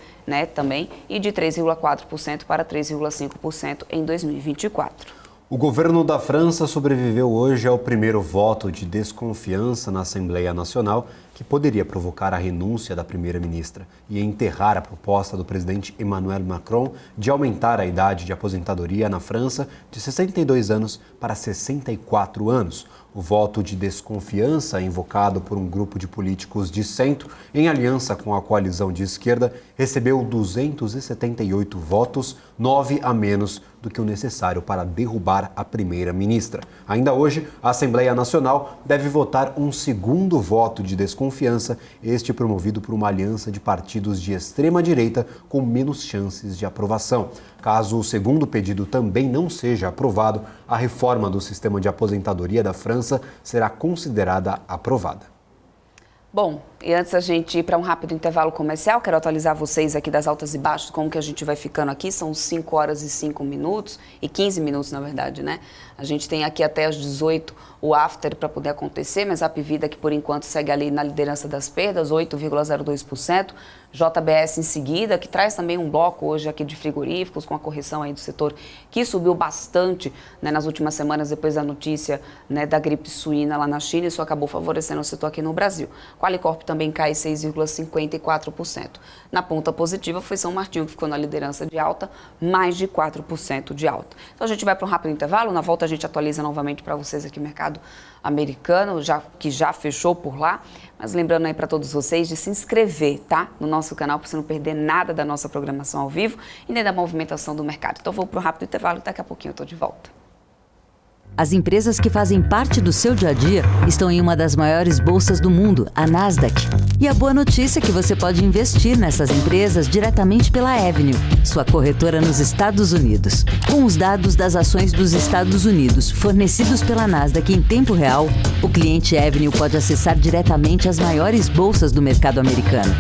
S1: também, e de 3,4% para 3,5% em 2024.
S2: O governo da França sobreviveu hoje ao primeiro voto de desconfiança na Assembleia Nacional, que poderia provocar a renúncia da primeira-ministra e enterrar a proposta do presidente Emmanuel Macron de aumentar a idade de aposentadoria na França de 62 anos para 64 anos. O voto de desconfiança, invocado por um grupo de políticos de centro, em aliança com a coalizão de esquerda, recebeu 278 votos, 9 a menos do que o necessário para derrubar a primeira-ministra. Ainda hoje, a Assembleia Nacional deve votar um segundo voto de desconfiança, este promovido por uma aliança de partidos de extrema-direita com menos chances de aprovação. Caso o segundo pedido também não seja aprovado, a reforma do sistema de aposentadoria da França será considerada aprovada.
S1: Bom, e antes da gente ir para um rápido intervalo comercial, quero atualizar vocês aqui das altas e baixas, como que a gente vai ficando aqui. São 5 horas e 5 minutos, e 15 minutos, na verdade, né? A gente tem aqui até as 18 o after para poder acontecer, mas a Apvida, que por enquanto segue ali na liderança das perdas, 8,02%. JBS em seguida, que traz também um bloco hoje aqui de frigoríficos, com a correção aí do setor, que subiu bastante, nas últimas semanas, depois da notícia, da gripe suína lá na China. Isso acabou favorecendo o setor aqui no Brasil. Qualicorp também cai 6,54%. Na ponta positiva foi São Martinho, que ficou na liderança de alta, mais de 4% de alta. Então a gente vai para um rápido intervalo, na volta a gente atualiza novamente para vocês aqui o mercado americano, que já fechou por lá. Mas lembrando aí para todos vocês de se inscrever, no nosso canal, para você não perder nada da nossa programação ao vivo e nem da movimentação do mercado. Então vou para um rápido intervalo e daqui a pouquinho eu estou de volta.
S4: As empresas que fazem parte do seu dia a dia estão em uma das maiores bolsas do mundo, a Nasdaq. E a boa notícia é que você pode investir nessas empresas diretamente pela Avenue, sua corretora nos Estados Unidos. Com os dados das ações dos Estados Unidos fornecidos pela Nasdaq em tempo real, o cliente Avenue pode acessar diretamente as maiores bolsas do mercado americano.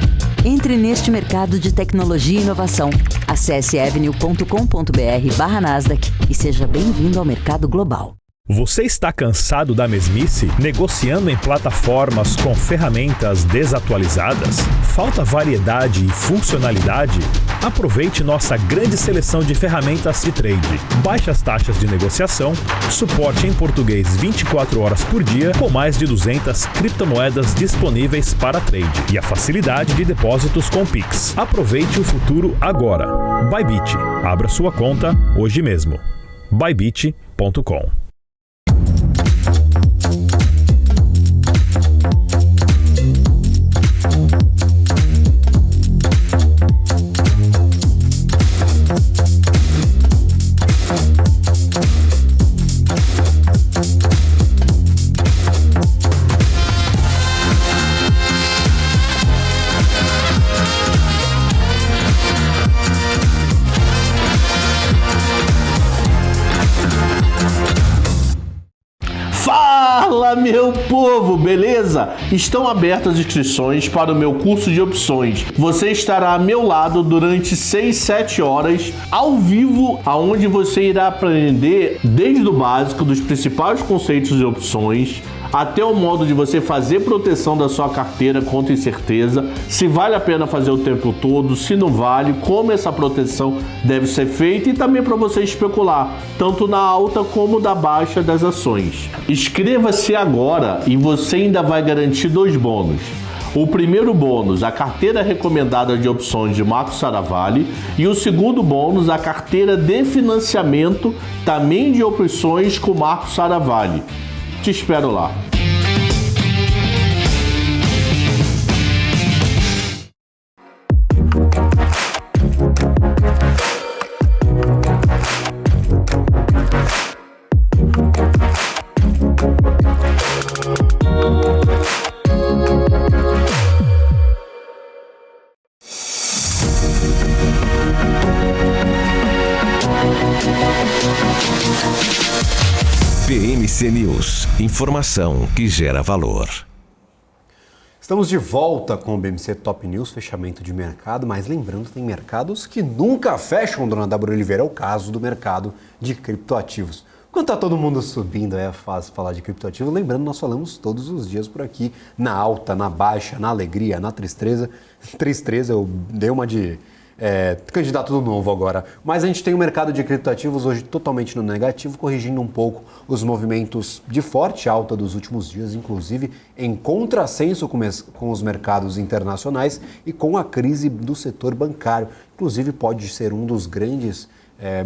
S4: Entre neste mercado de tecnologia e inovação. Acesse avenue.com.br/Nasdaq e seja bem-vindo ao mercado global.
S6: Você está cansado da mesmice? Negociando em plataformas com ferramentas desatualizadas? Falta variedade e funcionalidade? Aproveite nossa grande seleção de ferramentas de trade. Baixas taxas de negociação, suporte em português 24 horas por dia, com mais de 200 criptomoedas disponíveis para trade e a facilidade de depósitos com Pix. Aproveite o futuro agora. Bybit. Abra sua conta hoje mesmo. Bybit.com.
S5: Fala, meu povo, beleza? Estão abertas as inscrições para o meu curso de opções. Você estará ao meu lado durante 6, 7 horas, ao vivo, aonde você irá aprender desde o básico, dos principais conceitos de opções, até o modo de você fazer proteção da sua carteira contra incerteza, se vale a pena fazer o tempo todo, se não vale, como essa proteção deve ser feita e também para você especular, tanto na alta como na baixa das ações. Inscreva-se agora e você ainda vai garantir 2 bônus. O primeiro bônus, a carteira recomendada de opções de Marcos Saravalli, e o segundo bônus, a carteira de financiamento também de opções com Marcos Saravalli. Te espero lá.
S7: BMC News, informação que gera valor.
S2: Estamos de volta com o BMC Top News, fechamento de mercado, mas lembrando, tem mercados que nunca fecham, dona Débora Oliveira, é o caso do mercado de criptoativos. Quando está todo mundo subindo, é fácil falar de criptoativo, lembrando, nós falamos todos os dias por aqui, na alta, na baixa, na alegria, na tristeza. Tristeza, eu dei uma de... candidato do novo agora, mas a gente tem o mercado de criptoativos hoje totalmente no negativo, corrigindo um pouco os movimentos de forte alta dos últimos dias, inclusive em contrassenso com os mercados internacionais e com a crise do setor bancário. Inclusive pode ser um dos grandes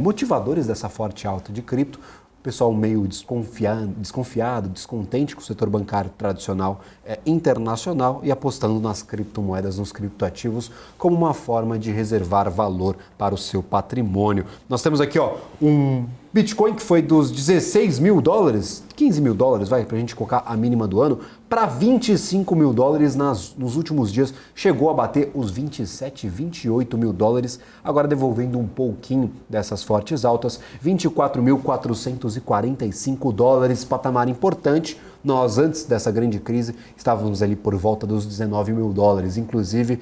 S2: motivadores dessa forte alta de cripto. O pessoal meio desconfiado, descontente com o setor bancário tradicional internacional e apostando nas criptomoedas, nos criptoativos, como uma forma de reservar valor para o seu patrimônio. Nós temos aqui um Bitcoin que foi dos 16 mil dólares, 15 mil dólares, para a gente colocar a mínima do ano, para 25 mil dólares nos últimos dias. Chegou a bater os 27, 28 mil dólares, agora devolvendo um pouquinho dessas fortes altas, 24.445 dólares, patamar importante. Nós, antes dessa grande crise, estávamos ali por volta dos 19 mil dólares, inclusive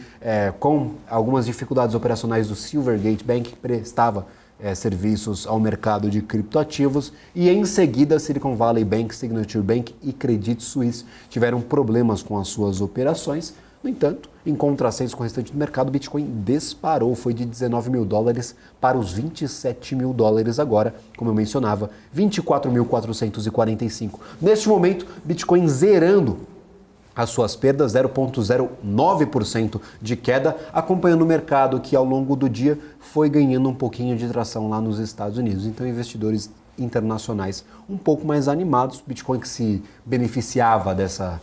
S2: com algumas dificuldades operacionais do Silvergate Bank, que prestava serviços ao mercado de criptoativos, e em seguida Silicon Valley Bank, Signature Bank e Credit Suisse tiveram problemas com as suas operações. No entanto, em contrassenso com o restante do mercado, o Bitcoin disparou, foi de 19 mil dólares para os 27 mil dólares agora, como eu mencionava, 24.445. Neste momento, Bitcoin zerando as suas perdas, 0,09% de queda, acompanhando o mercado que ao longo do dia foi ganhando um pouquinho de tração lá nos Estados Unidos. Então, investidores internacionais um pouco mais animados, Bitcoin que se beneficiava dessa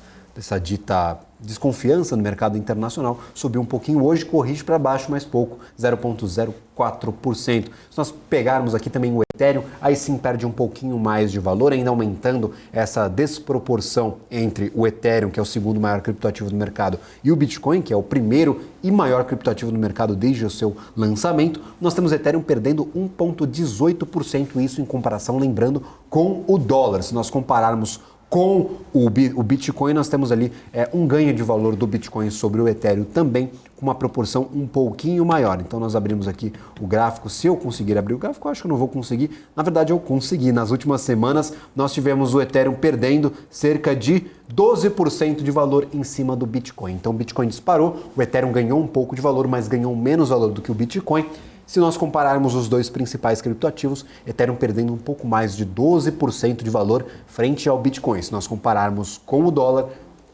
S2: dita desconfiança no mercado internacional, subiu um pouquinho hoje, corrige para baixo mais pouco, 0,04%. Se nós pegarmos aqui também o Ethereum, aí sim perde um pouquinho mais de valor, ainda aumentando essa desproporção entre o Ethereum, que é o segundo maior criptoativo do mercado, e o Bitcoin, que é o primeiro e maior criptoativo do mercado desde o seu lançamento. Nós temos o Ethereum perdendo 1,18%, isso em comparação, lembrando, com o dólar. Se nós compararmos com o Bitcoin, nós temos ali um ganho de valor do Bitcoin sobre o Ethereum também, com uma proporção um pouquinho maior. Então nós abrimos aqui o gráfico. Se eu conseguir abrir o gráfico, eu acho que eu não vou conseguir. Na verdade, eu consegui. Nas últimas semanas, nós tivemos o Ethereum perdendo cerca de 12% de valor em cima do Bitcoin. Então o Bitcoin disparou, o Ethereum ganhou um pouco de valor, mas ganhou menos valor do que o Bitcoin. Se nós compararmos os dois principais criptoativos, Ethereum perdendo um pouco mais de 12% de valor frente ao Bitcoin. Se nós compararmos com o dólar,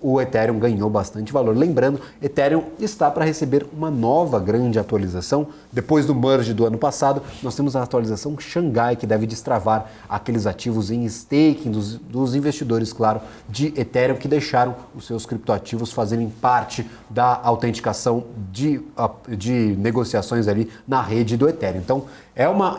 S2: o Ethereum ganhou bastante valor. Lembrando, Ethereum está para receber uma nova grande atualização. Depois do merge do ano passado, nós temos a atualização Xangai, que deve destravar aqueles ativos em staking dos investidores, claro, de Ethereum, que deixaram os seus criptoativos fazerem parte da autenticação de negociações ali na rede do Ethereum. Então, é uma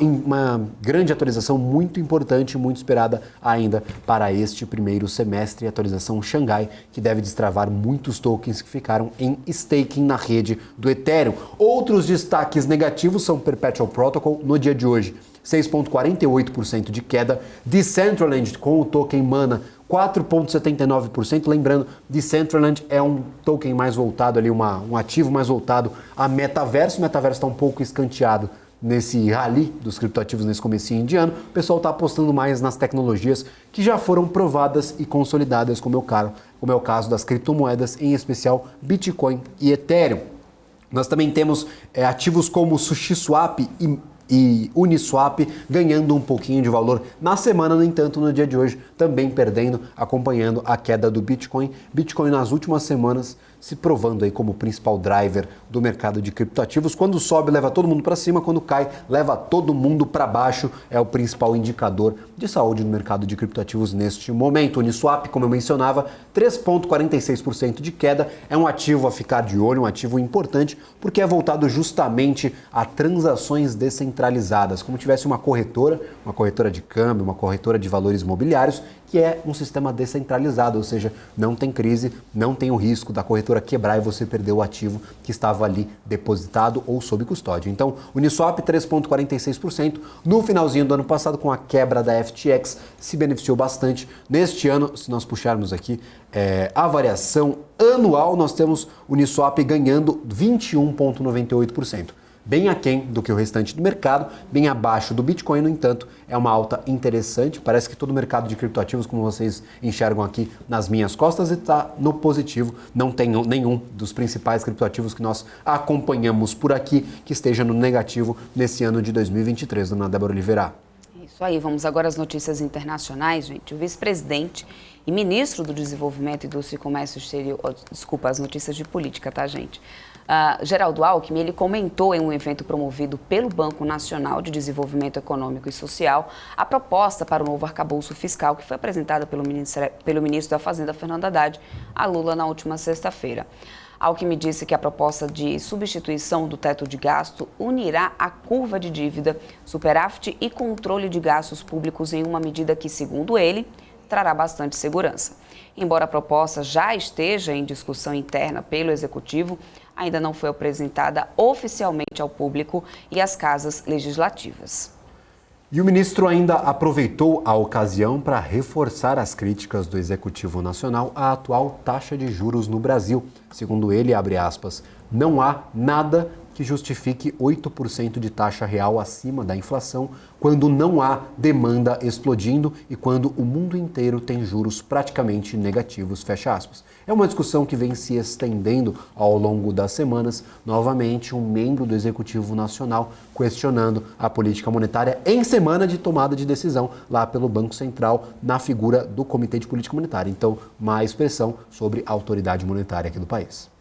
S2: grande atualização muito importante, muito esperada ainda para este primeiro semestre, a atualização Xangai, que deve deve destravar muitos tokens que ficaram em staking na rede do Ethereum. Outros destaques negativos são Perpetual Protocol no dia de hoje, 6,48% de queda. Decentraland com o token Mana, 4,79%. Lembrando, Decentraland é um token mais voltado ali, um ativo mais voltado a metaverso. O metaverso está um pouco escanteado nesse rally dos criptoativos nesse comecinho de ano. O pessoal está apostando mais nas tecnologias que já foram provadas e consolidadas, como é o caso das criptomoedas, em especial Bitcoin e Ethereum. Nós também temos ativos como SushiSwap e Uniswap ganhando um pouquinho de valor na semana, no entanto, no dia de hoje também perdendo, acompanhando a queda do Bitcoin. Bitcoin nas últimas semanas se provando aí como principal driver do mercado de criptoativos. Quando sobe, leva todo mundo para cima, quando cai, leva todo mundo para baixo. É o principal indicador de saúde no mercado de criptoativos neste momento. O Uniswap, como eu mencionava, 3,46% de queda. É um ativo a ficar de olho, um ativo importante, porque é voltado justamente a transações descentralizadas, como tivesse uma corretora de câmbio, uma corretora de valores imobiliários, que é um sistema descentralizado, ou seja, não tem crise, não tem o risco da corretora quebrar e você perder o ativo que estava ali depositado ou sob custódia. Então, Uniswap 3,46%. No finalzinho do ano passado, com a quebra da FTX, se beneficiou bastante. Neste ano, se nós puxarmos aqui a variação anual, nós temos Uniswap ganhando 21,98%. Bem aquém do que o restante do mercado, bem abaixo do Bitcoin, no entanto, é uma alta interessante. Parece que todo o mercado de criptoativos, como vocês enxergam aqui nas minhas costas, está no positivo. Não tem nenhum dos principais criptoativos que nós acompanhamos por aqui que esteja no negativo nesse ano de 2023, dona Débora Oliveira.
S1: Isso aí, vamos agora às notícias internacionais, gente. O vice-presidente e ministro do Desenvolvimento, Indústria e Comércio Exterior... Desculpa, as notícias de política, tá, gente? Geraldo Alckmin, ele comentou em um evento promovido pelo Banco Nacional de Desenvolvimento Econômico e Social a proposta para o novo arcabouço fiscal que foi apresentada pelo ministro da Fazenda, Fernando Haddad, a Lula na última sexta-feira. Alckmin disse que a proposta de substituição do teto de gasto unirá a curva de dívida, superávit e controle de gastos públicos em uma medida que, segundo ele, trará bastante segurança. Embora a proposta já esteja em discussão interna pelo Executivo, ainda não foi apresentada oficialmente ao público e às casas legislativas.
S2: E o ministro ainda aproveitou a ocasião para reforçar as críticas do Executivo Nacional à atual taxa de juros no Brasil. Segundo ele, abre aspas, não há nada que justifique 8% de taxa real acima da inflação quando não há demanda explodindo e quando o mundo inteiro tem juros praticamente negativos, fecha aspas. É uma discussão que vem se estendendo ao longo das semanas. Novamente, um membro do Executivo Nacional questionando a política monetária em semana de tomada de decisão lá pelo Banco Central na figura do Comitê de Política Monetária. Então, mais pressão sobre a autoridade monetária aqui do país.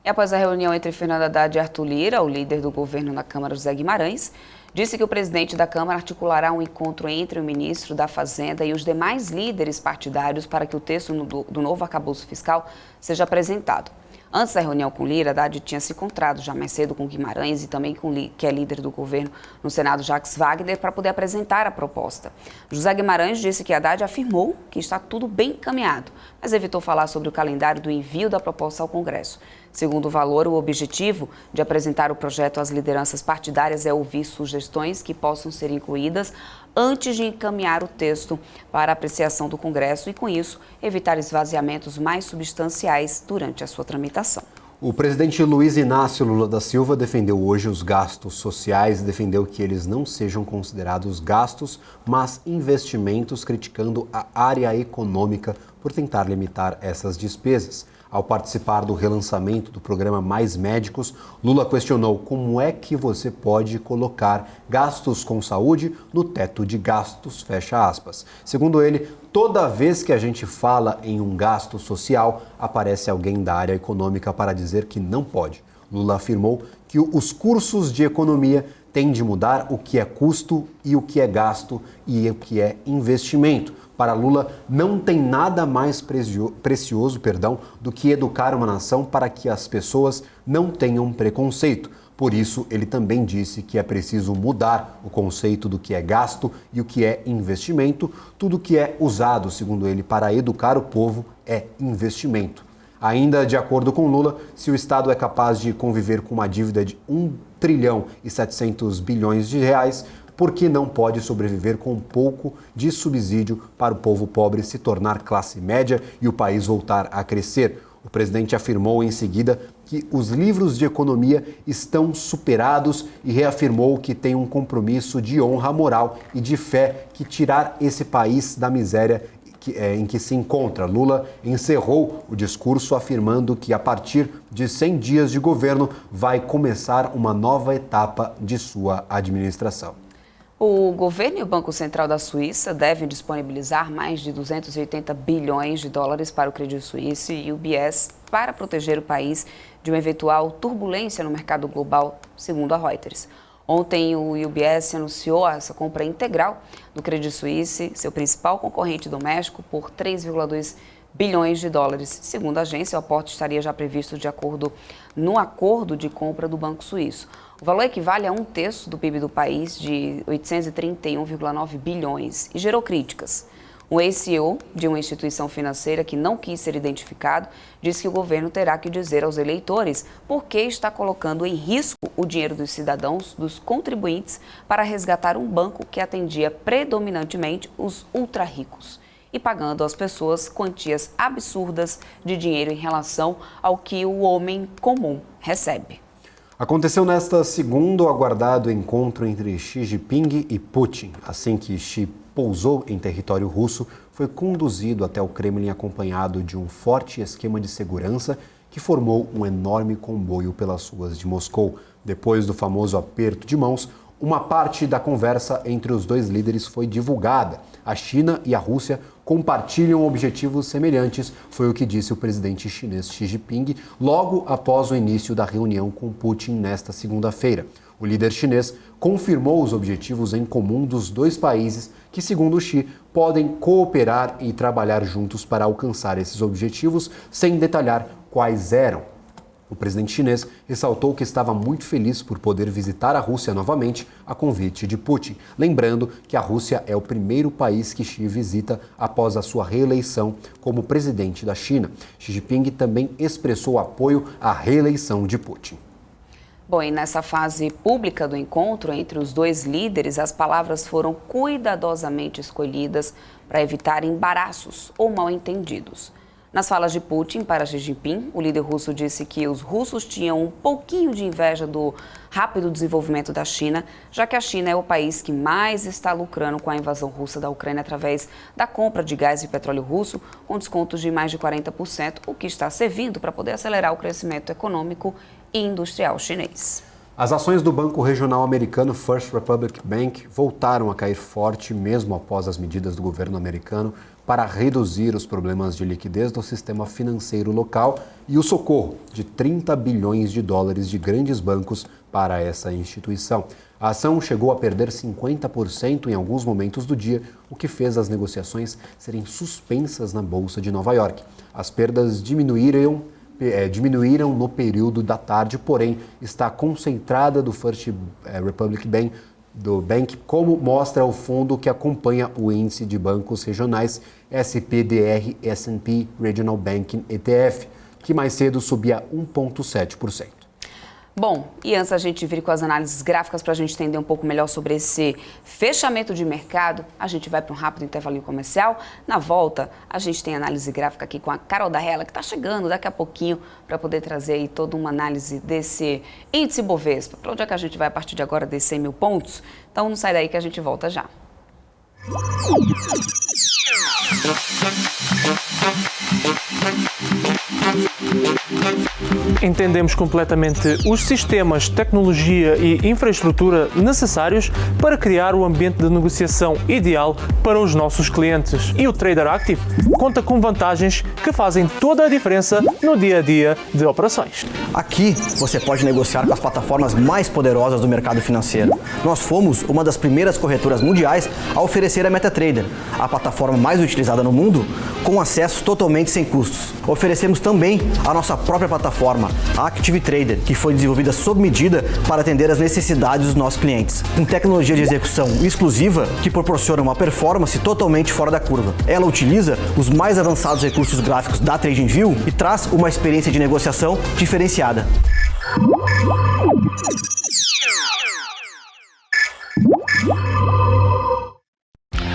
S1: E após a reunião entre Fernando Haddad e Arthur Lira, o líder do governo na Câmara, José Guimarães, disse que o presidente da Câmara articulará um encontro entre o ministro da Fazenda e os demais líderes partidários para que o texto do novo arcabouço fiscal seja apresentado. Antes da reunião com Lira, Haddad tinha se encontrado já mais cedo com Guimarães e também com que é líder do governo no Senado, Jacques Wagner, para poder apresentar a proposta. José Guimarães disse que Haddad afirmou que está tudo bem encaminhado, mas evitou falar sobre o calendário do envio da proposta ao Congresso. Segundo o Valor, o objetivo de apresentar o projeto às lideranças partidárias é ouvir sugestões que possam ser incluídas antes de encaminhar o texto para apreciação do Congresso e, com isso, evitar esvaziamentos mais substanciais durante a sua tramitação.
S2: O presidente Luiz Inácio Lula da Silva defendeu hoje os gastos sociais e defendeu que eles não sejam considerados gastos, mas investimentos, criticando a área econômica por tentar limitar essas despesas. Ao participar do relançamento do programa Mais Médicos, Lula questionou como é que você pode colocar gastos com saúde no teto de gastos, fecha aspas. Segundo ele, toda vez que a gente fala em um gasto social, aparece alguém da área econômica para dizer que não pode. Lula afirmou que os cursos de economia têm de mudar o que é custo e o que é gasto e o que é investimento. Para Lula, não tem nada mais precioso do que educar uma nação para que as pessoas não tenham preconceito. Por isso, ele também disse que é preciso mudar o conceito do que é gasto e o que é investimento. Tudo que é usado, segundo ele, para educar o povo é investimento. Ainda de acordo com Lula, se o Estado é capaz de conviver com uma dívida de 1 trilhão e 700 bilhões de reais, por que não pode sobreviver com um pouco de subsídio para o povo pobre se tornar classe média e o país voltar a crescer? O presidente afirmou em seguida que os livros de economia estão superados e reafirmou que tem um compromisso de honra moral e de fé que tirar esse país da miséria em que se encontra. Lula encerrou o discurso afirmando que a partir de 100 dias de governo vai começar uma nova etapa de sua administração.
S1: O governo e o Banco Central da Suíça devem disponibilizar mais de 280 bilhões de dólares para o Credit Suisse e o UBS para proteger o país de uma eventual turbulência no mercado global, segundo a Reuters. Ontem, o UBS anunciou essa compra integral do Credit Suisse, seu principal concorrente doméstico, por 3,2 bilhões de dólares. Segundo a agência, o aporte estaria já previsto no acordo de compra do Banco Suíço. O valor equivale a 1/3 do PIB do país, de 831,9 bilhões, e gerou críticas. O ex-CEO de uma instituição financeira que não quis ser identificado disse que o governo terá que dizer aos eleitores por que está colocando em risco o dinheiro dos cidadãos, dos contribuintes, para resgatar um banco que atendia predominantemente os ultra-ricos e pagando às pessoas quantias absurdas de dinheiro em relação ao que o homem comum recebe.
S2: Aconteceu nesta segunda o aguardado encontro entre Xi Jinping e Putin. Assim que Xi pousou em território russo, foi conduzido até o Kremlin acompanhado de um forte esquema de segurança que formou um enorme comboio pelas ruas de Moscou. Depois do famoso aperto de mãos, uma parte da conversa entre os dois líderes foi divulgada. A China e a Rússia compartilham objetivos semelhantes, foi o que disse o presidente chinês Xi Jinping logo após o início da reunião com Putin nesta segunda-feira. O líder chinês confirmou os objetivos em comum dos dois países, que, segundo Xi, podem cooperar e trabalhar juntos para alcançar esses objetivos, sem detalhar quais eram. O presidente chinês ressaltou que estava muito feliz por poder visitar a Rússia novamente a convite de Putin, lembrando que a Rússia é o primeiro país que Xi visita após a sua reeleição como presidente da China. Xi Jinping também expressou apoio à reeleição de Putin.
S1: Bom, e nessa fase pública do encontro entre os dois líderes, as palavras foram cuidadosamente escolhidas para evitar embaraços ou mal-entendidos. Nas falas de Putin para Xi Jinping, o líder russo disse que os russos tinham um pouquinho de inveja do rápido desenvolvimento da China, já que a China é o país que mais está lucrando com a invasão russa da Ucrânia através da compra de gás e petróleo russo, com descontos de mais de 40%, o que está servindo para poder acelerar o crescimento econômico e industrial chinês.
S2: As ações do banco regional americano First Republic Bank voltaram a cair forte mesmo após as medidas do governo americano para reduzir os problemas de liquidez do sistema financeiro local e o socorro de 30 bilhões de dólares de grandes bancos para essa instituição. A ação chegou a perder 50% em alguns momentos do dia, o que fez as negociações serem suspensas na Bolsa de Nova York. As perdas diminuíram no período da tarde, porém está concentrada do First Republic Bank, como mostra o fundo que acompanha o índice de bancos regionais SPDR S&P Regional Banking ETF, que mais cedo subia 1,7%.
S1: Bom, e antes a gente vir com as análises gráficas para a gente entender um pouco melhor sobre esse fechamento de mercado, a gente vai para um rápido intervalo comercial. Na volta, a gente tem análise gráfica aqui com a Carol Darrella, que está chegando daqui a pouquinho para poder trazer aí toda uma análise desse índice Bovespa. Para onde é que a gente vai a partir de agora, desses 100 mil pontos? Então não sai daí que a gente volta já.
S9: Entendemos completamente os sistemas, tecnologia e infraestrutura necessários para criar o ambiente de negociação ideal para os nossos clientes. E o Trader Active conta com vantagens que fazem toda a diferença no dia a dia de operações.
S10: Aqui você pode negociar com as plataformas mais poderosas do mercado financeiro. Nós fomos uma das primeiras corretoras mundiais a oferecer a MetaTrader, a plataforma mais utilizada no mundo, com acesso totalmente sem custos. Oferecemos também a nossa própria plataforma, a Active Trader, que foi desenvolvida sob medida para atender às necessidades dos nossos clientes, com tecnologia de execução exclusiva que proporciona uma performance totalmente fora da curva. Ela utiliza os mais avançados recursos gráficos da TradingView e traz uma experiência de negociação diferenciada.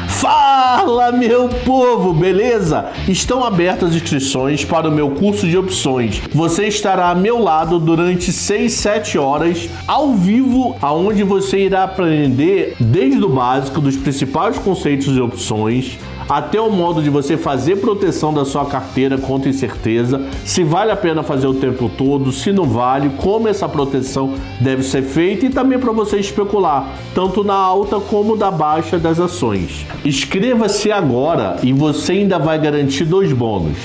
S5: Fala, meu povo, beleza? Estão abertas as inscrições para o meu curso de opções. Você estará ao meu lado durante 6, 7 horas, ao vivo, aonde você irá aprender desde o básico dos principais conceitos de opções, até o modo de você fazer proteção da sua carteira contra incerteza, se vale a pena fazer o tempo todo, se não vale, como essa proteção deve ser feita e também para você especular, tanto na alta como na baixa das ações. Inscreva-se agora e você ainda vai garantir 2 bônus.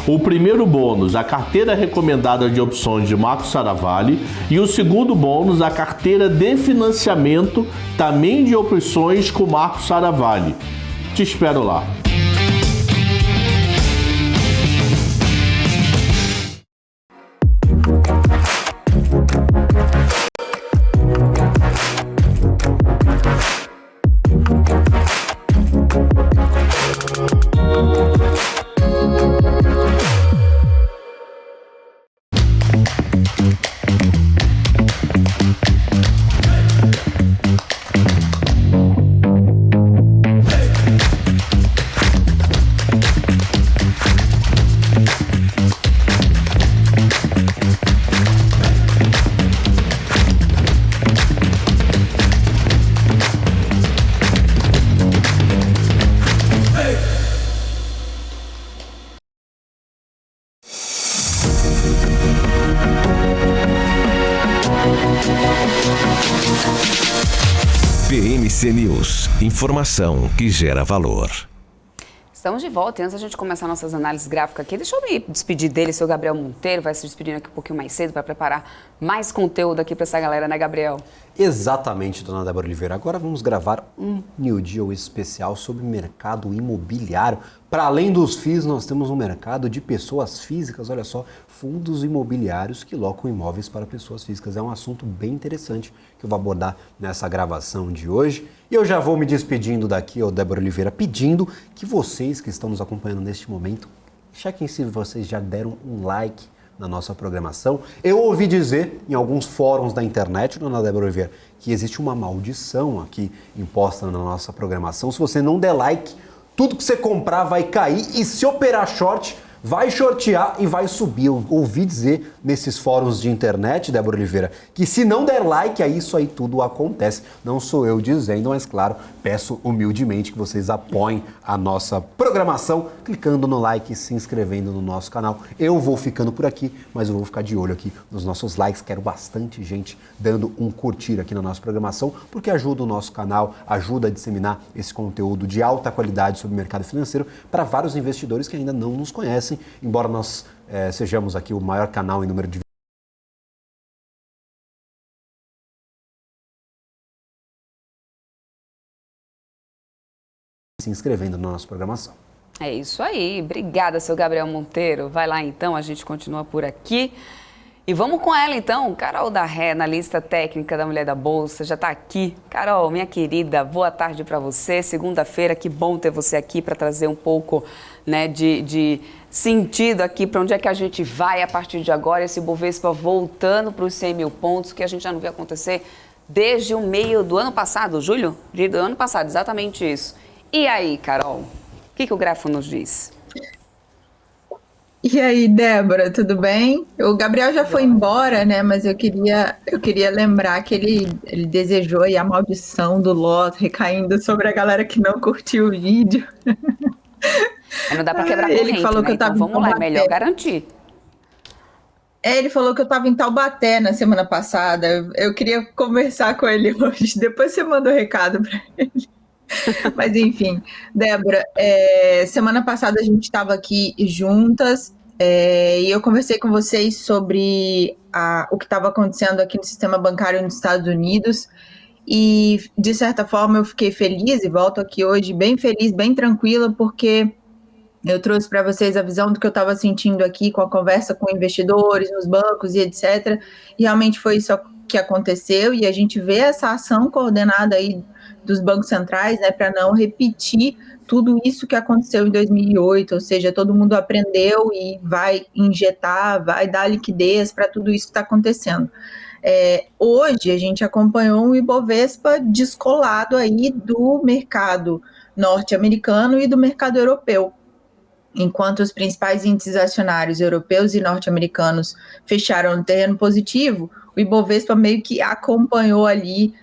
S5: O primeiro bônus, a carteira recomendada de opções de Marco Saravalli, e o segundo bônus, a carteira de financiamento também de opções com Marco Saravalli. Te espero lá.
S7: PMC News, informação que gera valor.
S1: Estamos de volta e antes da gente começar nossas análises gráficas aqui, deixa eu me despedir dele, seu Gabriel Monteiro, vai se despedindo aqui um pouquinho mais cedo para preparar mais conteúdo aqui para essa galera, né, Gabriel?
S2: Exatamente, dona Débora Oliveira. Agora vamos gravar um New Deal especial sobre mercado imobiliário. Para além dos FIIs, nós temos um mercado de pessoas físicas, olha só, fundos imobiliários que locam imóveis para pessoas físicas. É um assunto bem interessante que eu vou abordar nessa gravação de hoje. E eu já vou me despedindo daqui, Débora Oliveira, pedindo que vocês que estão nos acompanhando neste momento, chequem se vocês já deram um like na nossa programação. Eu ouvi dizer em alguns fóruns da internet, dona Débora Oliveira, que existe uma maldição aqui imposta na nossa programação. Se você não der like, tudo que você comprar vai cair e se operar short, vai shortear e vai subir. Eu ouvi dizer nesses fóruns de internet, Débora Oliveira, que se não der like, aí isso aí tudo acontece. Não sou eu dizendo, mas claro, peço humildemente que vocês apoiem a nossa programação, clicando no like e se inscrevendo no nosso canal. Eu vou ficando por aqui, mas eu vou ficar de olho aqui nos nossos likes. Quero bastante gente dando um curtir aqui na nossa programação, porque ajuda o nosso canal, ajuda a disseminar esse conteúdo de alta qualidade sobre o mercado financeiro para vários investidores que ainda não nos conhecem. Embora nós sejamos aqui o maior canal em número de se inscrevendo na nossa programação.
S1: É isso aí. Obrigada, seu Gabriel Monteiro. Vai lá então, a gente continua por aqui. E vamos com ela então, Carol da Ré, analista técnica da Mulher da Bolsa, já está aqui. Carol, minha querida, boa tarde para você. Segunda-feira, que bom ter você aqui para trazer um pouco, né, de sentido aqui para onde é que a gente vai a partir de agora. Esse Bovespa voltando para os 100 mil pontos, que a gente já não viu acontecer desde o meio do ano passado, julho? Do ano passado, exatamente isso. E aí, Carol, o que o gráfico nos diz?
S12: E aí, Débora, tudo bem? O Gabriel já foi embora, né? Mas eu queria lembrar que ele desejou aí a maldição do Loss recaindo sobre a galera que não curtiu o vídeo.
S1: Não dá para quebrar corrente,
S12: ele falou, né? Que eu tava
S1: então vamos lá, é melhor garantir.
S12: Ele falou que eu estava em Taubaté na semana passada. Eu queria conversar com ele hoje. Depois você manda o recado para ele. Mas enfim, Débora, semana passada a gente estava aqui juntas e eu conversei com vocês sobre o que estava acontecendo aqui no sistema bancário nos Estados Unidos e, de certa forma, eu fiquei feliz e volto aqui hoje bem feliz, bem tranquila, porque Eu trouxe para vocês a visão do que eu estava sentindo aqui com a conversa com investidores, nos bancos e etc. E realmente foi isso que aconteceu, e a gente vê essa ação coordenada aí dos bancos centrais, né, para não repetir tudo isso que aconteceu em 2008, ou seja, todo mundo aprendeu e vai injetar, vai dar liquidez para tudo isso que está acontecendo. Hoje a gente acompanhou um Ibovespa descolado aí do mercado norte-americano e do mercado europeu. Enquanto os principais índices acionários europeus e norte-americanos fecharam no terreno positivo, o Ibovespa meio que acompanhou ali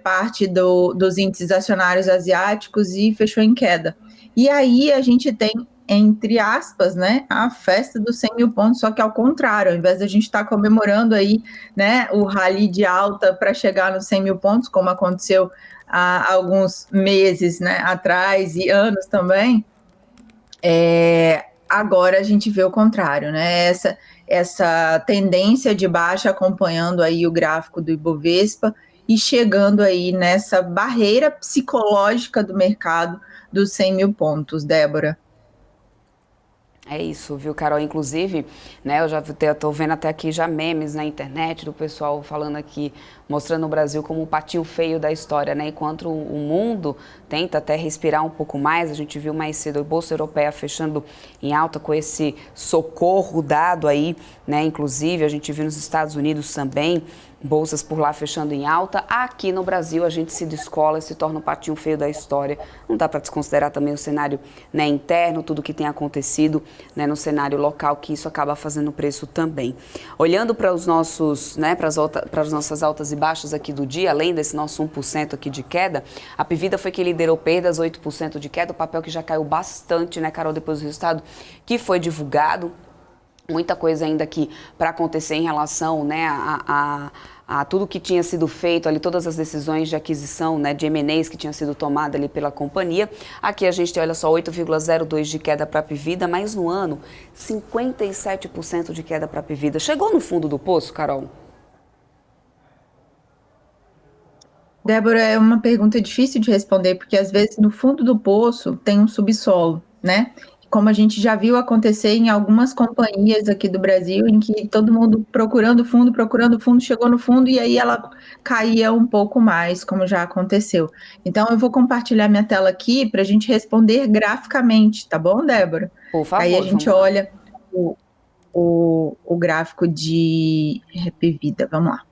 S12: parte dos índices acionários asiáticos e fechou em queda. E aí a gente tem, entre aspas, né, a festa dos 100 mil pontos, só que ao contrário, ao invés da gente estar comemorando aí, né, o rally de alta para chegar nos 100 mil pontos, como aconteceu há alguns meses, né, atrás e anos também, agora a gente vê o contrário, né? Essa tendência de baixa acompanhando aí o gráfico do Ibovespa e chegando aí nessa barreira psicológica do mercado dos 100 mil pontos, Débora.
S1: É isso, viu, Carol? Inclusive, né, eu já estou vendo até aqui já memes na internet do pessoal falando aqui, mostrando o Brasil como o patinho feio da história, né? Enquanto o mundo tenta até respirar um pouco mais, a gente viu mais cedo a Bolsa Europeia fechando em alta com esse socorro dado aí, né? Inclusive, a gente viu nos Estados Unidos também, bolsas por lá fechando em alta. Aqui no Brasil a gente se descola e se torna um patinho feio da história. Não dá para desconsiderar também o cenário, né, interno, tudo que tem acontecido, né, no cenário local, que isso acaba fazendo preço também. Olhando para os nossos, né, para as nossas altas e baixas aqui do dia, além desse nosso 1% aqui de queda, a Pvida foi que liderou perdas, 8% de queda, o papel que já caiu bastante, né, Carol, depois do resultado que foi divulgado. Muita coisa ainda aqui para acontecer em relação, né, a tudo que tinha sido feito ali, todas as decisões de aquisição, né, de M&As que tinham sido tomadas ali pela companhia. Aqui a gente tem, olha só, 8,02 de queda para a Pvida, mas no ano, 57% de queda para a Pvida. Chegou no fundo do poço, Carol?
S12: Débora, é uma pergunta difícil de responder, porque às vezes no fundo do poço tem um subsolo, né? Como a gente já viu acontecer em algumas companhias aqui do Brasil, em que todo mundo procurando fundo, chegou no fundo e aí ela caía um pouco mais, como já aconteceu. Então, eu vou compartilhar minha tela aqui para a gente responder graficamente, tá bom, Débora?
S1: Por favor.
S12: Aí a gente olha o gráfico de Pvida. Vamos lá.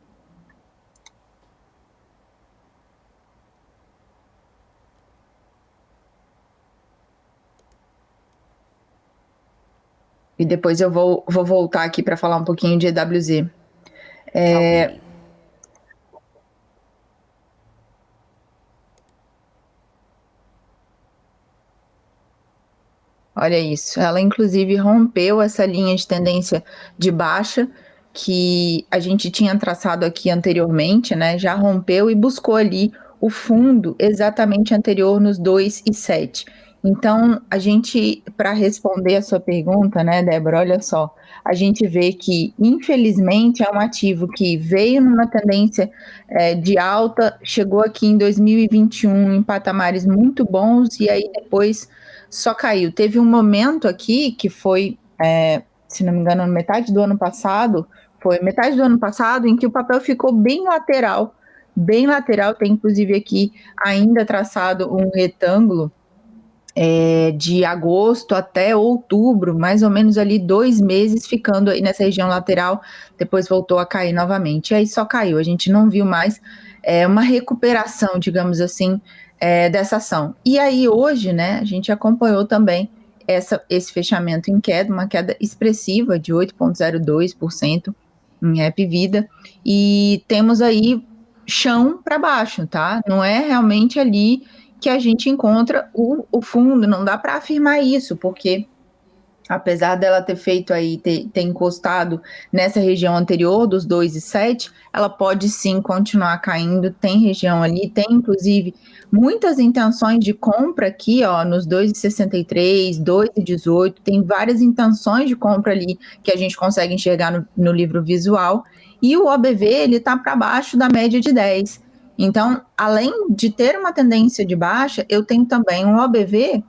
S12: E depois eu vou voltar aqui para falar um pouquinho de EWZ. Olha isso, ela inclusive rompeu essa linha de tendência de baixa que a gente tinha traçado aqui anteriormente, né? Já rompeu e buscou ali o fundo exatamente anterior nos 2,7. Então, a gente, para responder a sua pergunta, né, Débora, olha só, a gente vê que, infelizmente, é um ativo que veio numa tendência de alta, chegou aqui em 2021 em patamares muito bons e aí depois só caiu. Teve um momento aqui que foi, se não me engano, metade do ano passado, em que o papel ficou bem lateral, tem inclusive aqui ainda traçado um retângulo, de agosto até outubro, mais ou menos ali 2 meses ficando aí nessa região lateral, depois voltou a cair novamente, e aí só caiu, a gente não viu mais uma recuperação, digamos assim, dessa ação. E aí hoje, né, a gente acompanhou também esse fechamento em queda, uma queda expressiva de 8,02% em Pvida, e temos aí chão para baixo, tá? Não é realmente ali que a gente encontra o fundo, não dá para afirmar isso, porque apesar dela ter feito aí, ter encostado nessa região anterior dos 2,7, ela pode sim continuar caindo, tem região ali, tem inclusive muitas intenções de compra aqui, ó, nos 2,63, 2,18, tem várias intenções de compra ali que a gente consegue enxergar no livro visual, e o OBV, ele está para baixo da média de 10. Então, além de ter uma tendência de baixa, eu tenho também um OBV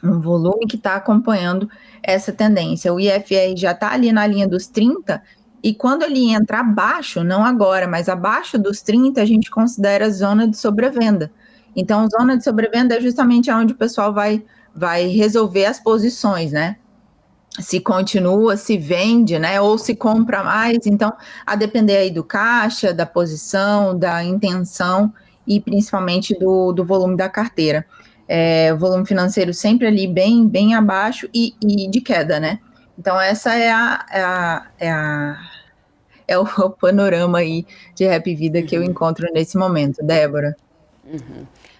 S12: um volume que está acompanhando essa tendência. O IFR já está ali na linha dos 30, e quando ele entra abaixo, não agora, mas abaixo dos 30, a gente considera zona de sobrevenda. Então, zona de sobrevenda é justamente onde o pessoal vai resolver as posições, né? Se continua, se vende, né? Ou se compra mais. Então, a depender aí do caixa, da posição, da intenção e principalmente do volume da carteira. O volume financeiro sempre ali bem abaixo e de queda, né? Então, essa é o panorama aí de Rap Vida que eu encontro nesse momento, Débora.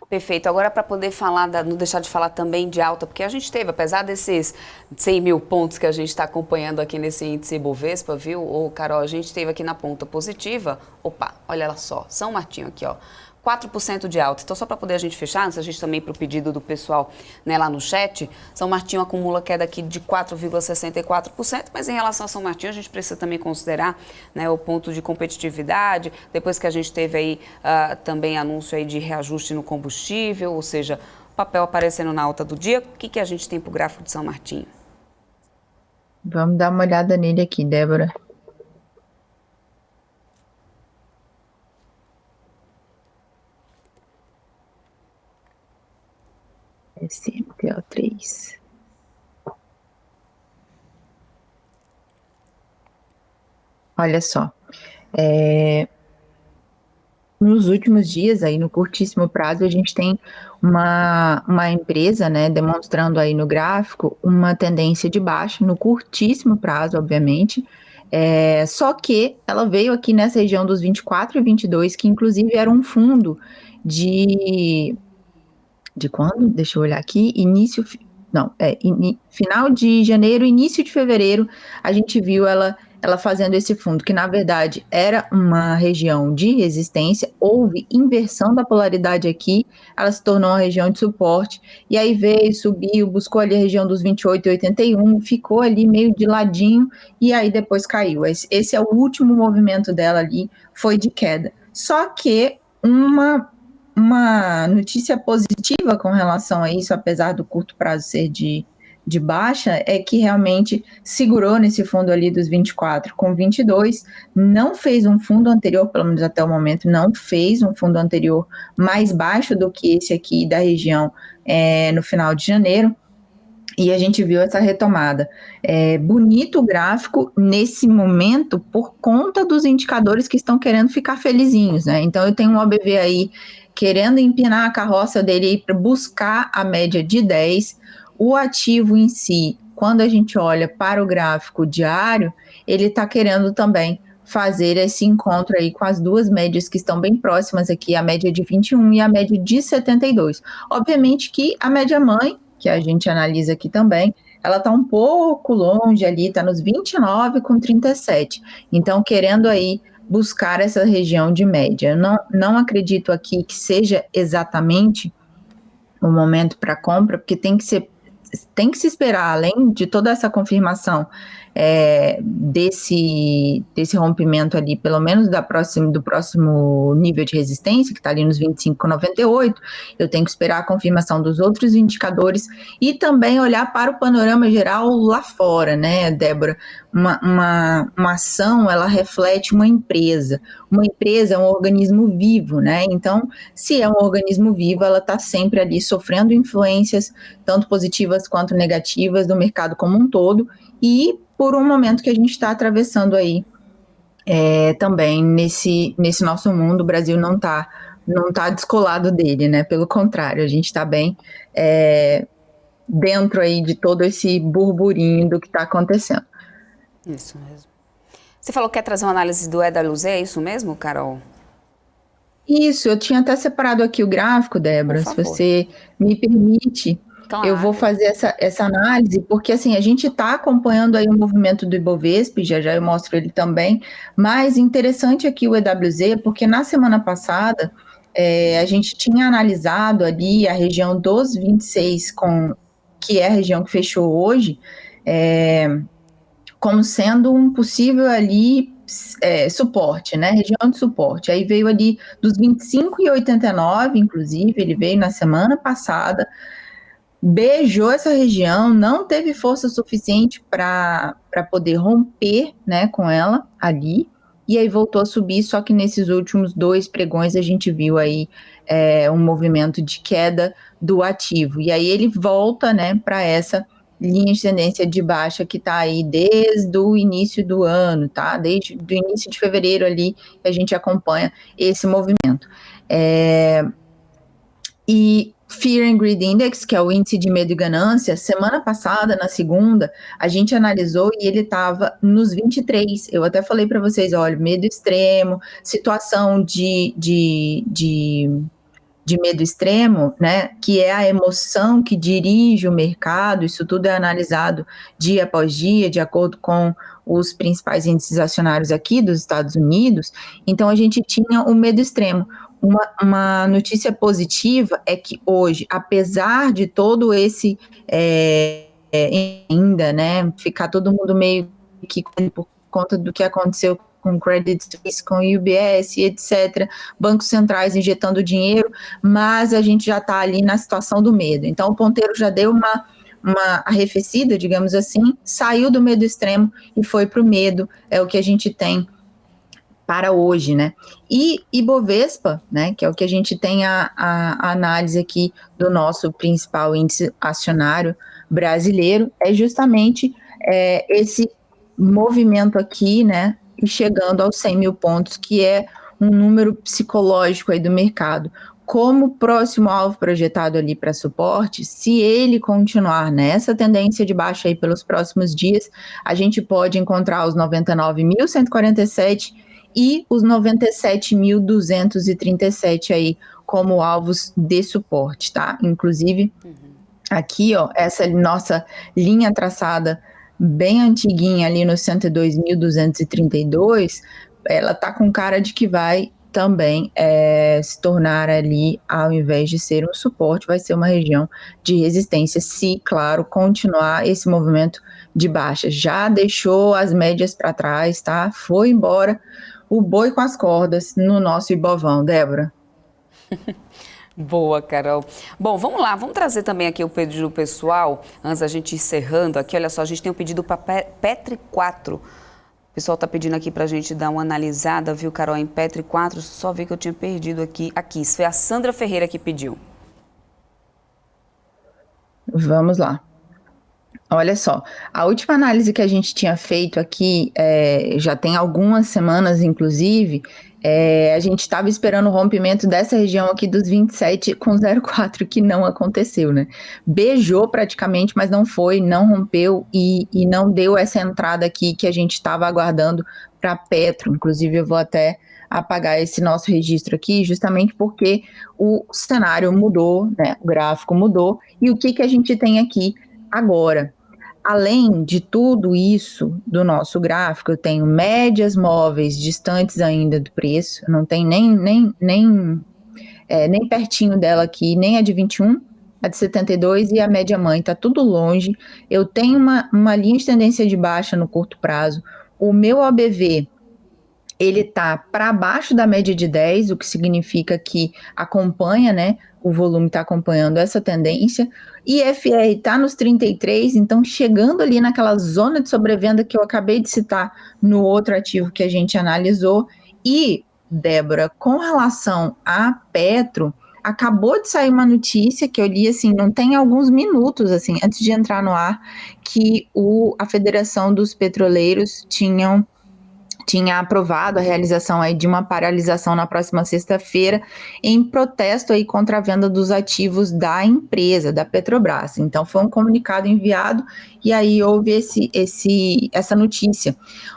S1: Perfeito. Agora, para poder falar, não deixar de falar também de alta, porque a gente teve, apesar desses 100 mil pontos que a gente está acompanhando aqui nesse índice Bovespa, viu, Carol, a gente teve aqui na ponta positiva, olha só, São Martinho aqui, 4% de alta. Então, só para poder a gente fechar, antes a gente também para o pedido do pessoal, né, lá no chat, São Martinho acumula queda aqui de 4,64%, mas em relação a São Martinho, a gente precisa também considerar, né, o ponto de competitividade, depois que a gente teve aí também anúncio aí de reajuste no combustível, ou seja, o papel aparecendo na alta do dia. O que a gente tem para o gráfico de São Martinho?
S12: Vamos dar uma olhada nele aqui, Débora. SMTO3. Olha só, nos últimos dias, aí no curtíssimo prazo, a gente tem uma empresa, né, demonstrando aí no gráfico uma tendência de baixa no curtíssimo prazo, obviamente, só que ela veio aqui nessa região dos 24 e 22, que inclusive era um fundo de quando? Deixa eu olhar aqui, final de janeiro, início de fevereiro, a gente viu ela fazendo esse fundo, que na verdade era uma região de resistência, houve inversão da polaridade aqui, ela se tornou uma região de suporte, e aí veio, subiu, buscou ali a região dos 28,81, ficou ali meio de ladinho, e aí depois caiu. Esse é o último movimento dela ali, foi de queda. Só que uma notícia positiva com relação a isso, apesar do curto prazo ser de baixa, é que realmente segurou nesse fundo ali dos 24 com 22, não fez um fundo anterior, pelo menos até o momento, não fez um fundo anterior mais baixo do que esse aqui da região no final de janeiro, e a gente viu essa retomada. Bonito o gráfico nesse momento por conta dos indicadores que estão querendo ficar felizinhos, né? Então eu tenho um OBV aí querendo empinar a carroça dele para buscar a média de 10. O ativo em si, quando a gente olha para o gráfico diário, ele está querendo também fazer esse encontro aí com as duas médias que estão bem próximas aqui, a média de 21 e a média de 72. Obviamente que a média mãe, que a gente analisa aqui também, ela está um pouco longe ali, está nos 29,37. Então, querendo aí buscar essa região de média. Não acredito aqui que seja exatamente o momento para compra, porque tem que se esperar, além de toda essa confirmação desse rompimento ali, pelo menos do próximo nível de resistência, que está ali nos 25,98, eu tenho que esperar a confirmação dos outros indicadores e também olhar para o panorama geral lá fora, né, Débora? Uma ação, ela reflete uma empresa. Uma empresa é um organismo vivo, né? Então, se é um organismo vivo, ela está sempre ali sofrendo influências, tanto positivas quanto negativas, do mercado como um todo, e por um momento que a gente está atravessando aí também nesse nosso mundo, o Brasil não tá descolado dele, né? Pelo contrário, a gente está bem dentro aí de todo esse burburinho do que está acontecendo.
S1: Isso mesmo. Você falou que quer trazer uma análise do EWZ, é isso mesmo, Carol?
S12: Isso, eu tinha até separado aqui o gráfico, Débora, se você me permite. Claro. Eu vou fazer essa análise, porque assim, a gente está acompanhando aí o movimento do Ibovespa, já eu mostro ele também, mas interessante aqui o EWZ, porque na semana passada a gente tinha analisado ali a região dos 26, que é a região que fechou hoje, como sendo um possível ali suporte, né, região de suporte. Aí veio ali dos 25,89, inclusive, ele veio na semana passada, beijou essa região, não teve força suficiente para poder romper, né, com ela ali, e aí voltou a subir, só que nesses últimos 2 pregões a gente viu aí um movimento de queda do ativo, e aí ele volta, né, para essa linha de tendência de baixa que está aí desde o início do ano, tá? Desde o início de fevereiro ali a gente acompanha esse movimento. E Fear and Greed Index, que é o índice de medo e ganância, semana passada, na segunda, a gente analisou e ele estava nos 23. Eu até falei para vocês, olha, medo extremo, situação de medo extremo, né, que é a emoção que dirige o mercado, isso tudo é analisado dia após dia, de acordo com os principais índices acionários aqui dos Estados Unidos. Então a gente tinha o medo extremo. Uma notícia positiva é que hoje, apesar de todo esse ainda, né, ficar todo mundo meio que por conta do que aconteceu com Credit Suisse, com UBS, etc., bancos centrais injetando dinheiro, mas a gente já está ali na situação do medo. Então o ponteiro já deu uma arrefecida, digamos assim, saiu do medo extremo e foi para o medo, é o que a gente tem para hoje, né? E Ibovespa, né, que é o que a gente tem a análise aqui do nosso principal índice acionário brasileiro, é justamente esse movimento aqui, né, chegando aos 100 mil pontos, que é um número psicológico aí do mercado. Como próximo alvo projetado ali para suporte, se ele continuar nessa tendência de baixa aí pelos próximos dias, a gente pode encontrar os 99.147 e os 97.237 aí como alvos de suporte, tá? Inclusive, aqui, ó, essa nossa linha traçada bem antiguinha ali no 102.232, ela tá com cara de que vai também se tornar ali, ao invés de ser um suporte, vai ser uma região de resistência, se, claro, continuar esse movimento de baixa. Já deixou as médias para trás, tá? Foi embora o boi com as cordas no nosso Ibovão, Débora.
S1: Boa, Carol. Bom, vamos lá, vamos trazer também aqui o pedido pessoal, antes da gente encerrando aqui, olha só, a gente tem um pedido para Petri 4. O pessoal tá pedindo aqui pra gente dar uma analisada, viu, Carol, em Petri 4, só vi que eu tinha perdido aqui. Isso foi a Sandra Ferreira que pediu.
S12: Vamos lá. Olha só, a última análise que a gente tinha feito aqui, já tem algumas semanas, inclusive, a gente estava esperando o rompimento dessa região aqui dos 27 com 0,4, que não aconteceu, né? Beijou praticamente, mas não foi, não rompeu e não deu essa entrada aqui que a gente estava aguardando para Petro. Inclusive, eu vou até apagar esse nosso registro aqui, justamente porque o cenário mudou, né? O gráfico mudou. E o que a gente tem aqui agora? Além de tudo isso do nosso gráfico, eu tenho médias móveis distantes ainda do preço, não tem nem pertinho dela aqui, nem a de 21, a de 72 e a média mãe, tá tudo longe. Eu tenho uma linha de tendência de baixa no curto prazo. O meu OBV, ele tá para baixo da média de 10, o que significa que acompanha, né? O volume está acompanhando essa tendência. IFR está nos 33, então chegando ali naquela zona de sobrevenda que eu acabei de citar no outro ativo que a gente analisou. E, Débora, com relação a Petro, acabou de sair uma notícia que eu li, assim, não tem alguns minutos, assim, antes de entrar no ar, que a Federação dos Petroleiros tinha aprovado a realização aí de uma paralisação na próxima sexta-feira em protesto aí contra a venda dos ativos da empresa, da Petrobras. Então foi um comunicado enviado e aí houve essa notícia.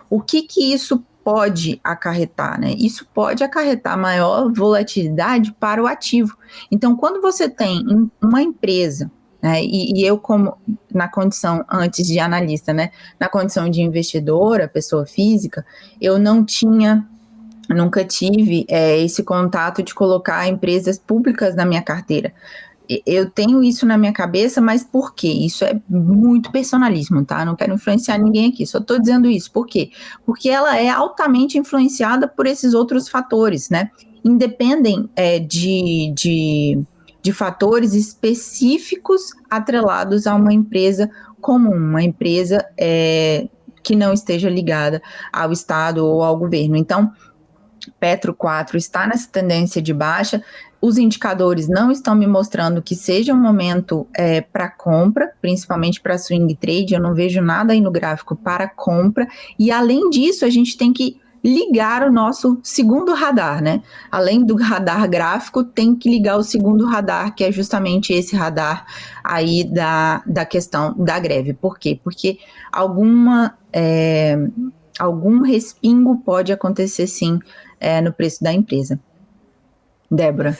S12: O que isso pode acarretar, né? Isso pode acarretar maior volatilidade para o ativo. Então, quando você tem uma empresa, né, e eu, como na condição, antes de analista, né, na condição de investidora, pessoa física, eu nunca tive esse contato de colocar empresas públicas na minha carteira. Eu tenho isso na minha cabeça, mas por quê? Isso é muito personalismo, tá? Não quero influenciar ninguém aqui, só estou dizendo isso. Por quê? Porque ela é altamente influenciada por esses outros fatores, né? Independem de de fatores específicos atrelados a uma empresa comum, uma empresa que não esteja ligada ao Estado ou ao governo. Então, Petro 4 está nessa tendência de baixa, os indicadores não estão me mostrando que seja um momento para compra, principalmente para swing trade, eu não vejo nada aí no gráfico para compra, e além disso a gente tem que ligar o nosso segundo radar, né? Além do radar gráfico, tem que ligar o segundo radar, que é justamente esse radar aí da questão da greve. Por quê? Porque algum respingo pode acontecer sim no preço da empresa. Débora.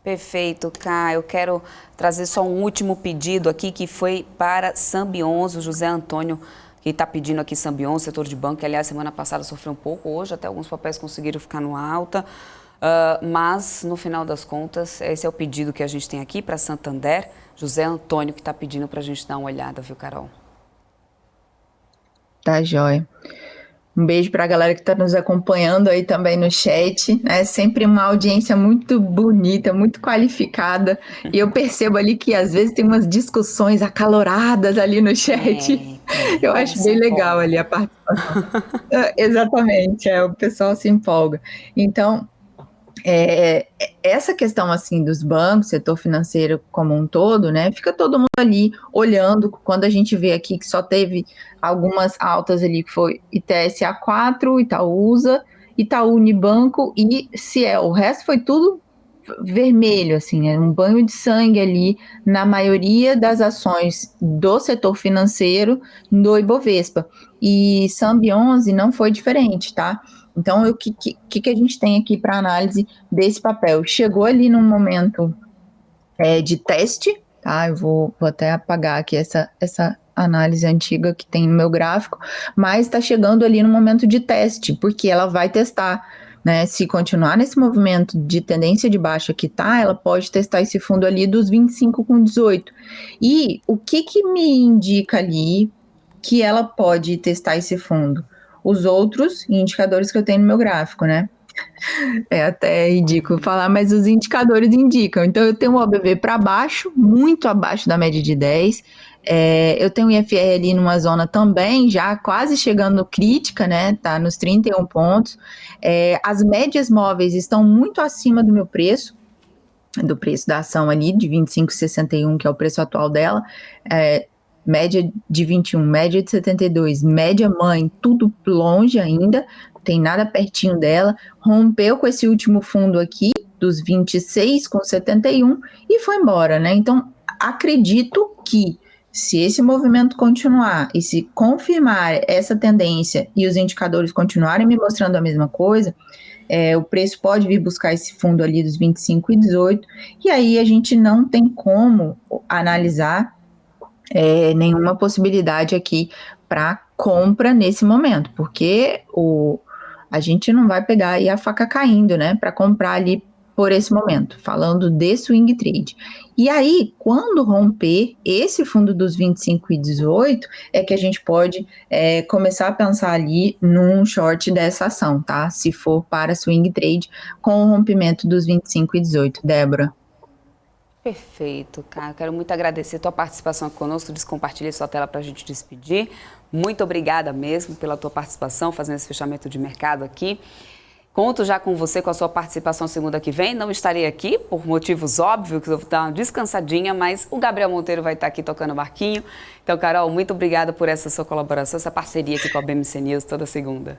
S1: Perfeito, Cá. Eu quero trazer só um último pedido aqui, que foi para Sambionzo, o José Antônio, que está pedindo aqui Sambionzo, setor de banco, que aliás semana passada sofreu um pouco, hoje até alguns papéis conseguiram ficar no alta, mas no final das contas, esse é o pedido que a gente tem aqui para Santander, José Antônio, que está pedindo para a gente dar uma olhada, viu, Carol?
S12: Tá jóia. Um beijo para a galera que está nos acompanhando aí também no chat. É sempre uma audiência muito bonita, muito qualificada. E eu percebo ali que às vezes tem umas discussões acaloradas ali no chat. Eu acho bem legal ali a participação. Exatamente, o pessoal se empolga. Então, essa questão assim dos bancos, setor financeiro como um todo, né? Fica todo mundo ali olhando. Quando a gente vê aqui que só teve algumas altas ali, que foi ITSA4, Itaúsa, Itaú Unibanco e Ciel. O resto foi tudo vermelho, assim, um banho de sangue ali na maioria das ações do setor financeiro do Ibovespa. E Sambionzo não foi diferente, tá? Então, o que a gente tem aqui para análise desse papel? Chegou ali num momento de teste, tá? Eu vou até apagar aqui essa análise antiga que tem no meu gráfico, mas está chegando ali no momento de teste, porque ela vai testar, né? Se continuar nesse movimento de tendência de baixa que tá, ela pode testar esse fundo ali dos 25,18. E o que me indica ali que ela pode testar esse fundo? Os outros indicadores que eu tenho no meu gráfico, né? É até ridículo falar, mas os indicadores indicam. Então, eu tenho o OBV para baixo, muito abaixo da média de 10. Eu tenho o IFR ali numa zona também, já quase chegando crítica, né? Tá nos 31 pontos. As médias móveis estão muito acima do meu preço, do preço da ação ali, de 25,61, que é o preço atual dela. Média de 21, média de 72, média mãe, tudo longe ainda, não tem nada pertinho dela, rompeu com esse último fundo aqui, dos 26,71 e foi embora, né? Então, acredito que se esse movimento continuar e se confirmar essa tendência e os indicadores continuarem me mostrando a mesma coisa, o preço pode vir buscar esse fundo ali dos 25,18 e aí a gente não tem como analisar nenhuma possibilidade aqui para compra nesse momento, porque a gente não vai pegar aí a faca caindo, né, para comprar ali por esse momento, falando de swing trade. E aí, quando romper esse fundo dos 25,18, é que a gente pode começar a pensar ali num short dessa ação, tá? Se for para swing trade com o rompimento dos 25,18, Débora.
S1: Perfeito, cara. Eu quero muito agradecer a tua participação conosco, descompartilhei sua tela para a gente despedir. Muito obrigada mesmo pela tua participação, fazendo esse fechamento de mercado aqui. Conto já com você, com a sua participação segunda que vem. Não estarei aqui, por motivos óbvios, que eu vou dar uma descansadinha, mas o Gabriel Monteiro vai estar aqui tocando o barquinho. Então, Carol, muito obrigada por essa sua colaboração, essa parceria aqui com a BMC News toda segunda.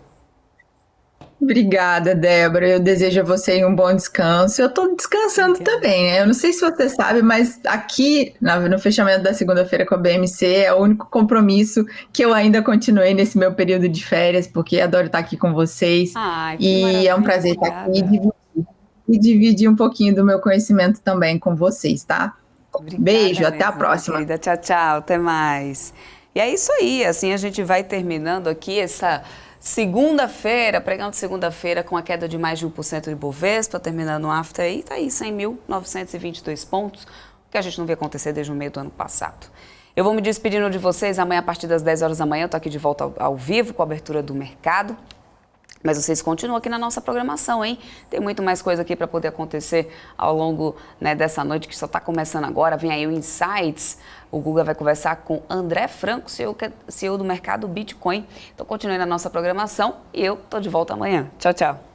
S12: Obrigada, Débora. Eu desejo a você um bom descanso. Eu estou descansando também, né? Eu não sei se você sabe, mas aqui no fechamento da segunda-feira com a BMC é o único compromisso que eu ainda continuei nesse meu período de férias, porque adoro estar aqui com vocês. E é um prazer estar aqui e dividir um pouquinho do meu conhecimento também com vocês, tá? Obrigada, beijo, até a próxima.
S1: Querida. Tchau, tchau, até mais. E é isso aí, assim a gente vai terminando aqui essa segunda-feira, pregando segunda-feira com a queda de mais de 1% de Ibovespa, terminando um after aí, tá aí 100.922 pontos, o que a gente não vê acontecer desde o meio do ano passado. Eu vou me despedindo de vocês, amanhã a partir das 10 horas da manhã eu tô aqui de volta ao vivo com a abertura do mercado. Mas vocês continuam aqui na nossa programação, hein? Tem muito mais coisa aqui para poder acontecer ao longo, né, dessa noite que só está começando agora. Vem aí o Insights. O Guga vai conversar com André Franco, CEO do mercado Bitcoin. Então continue na nossa programação e eu tô de volta amanhã. Tchau, tchau.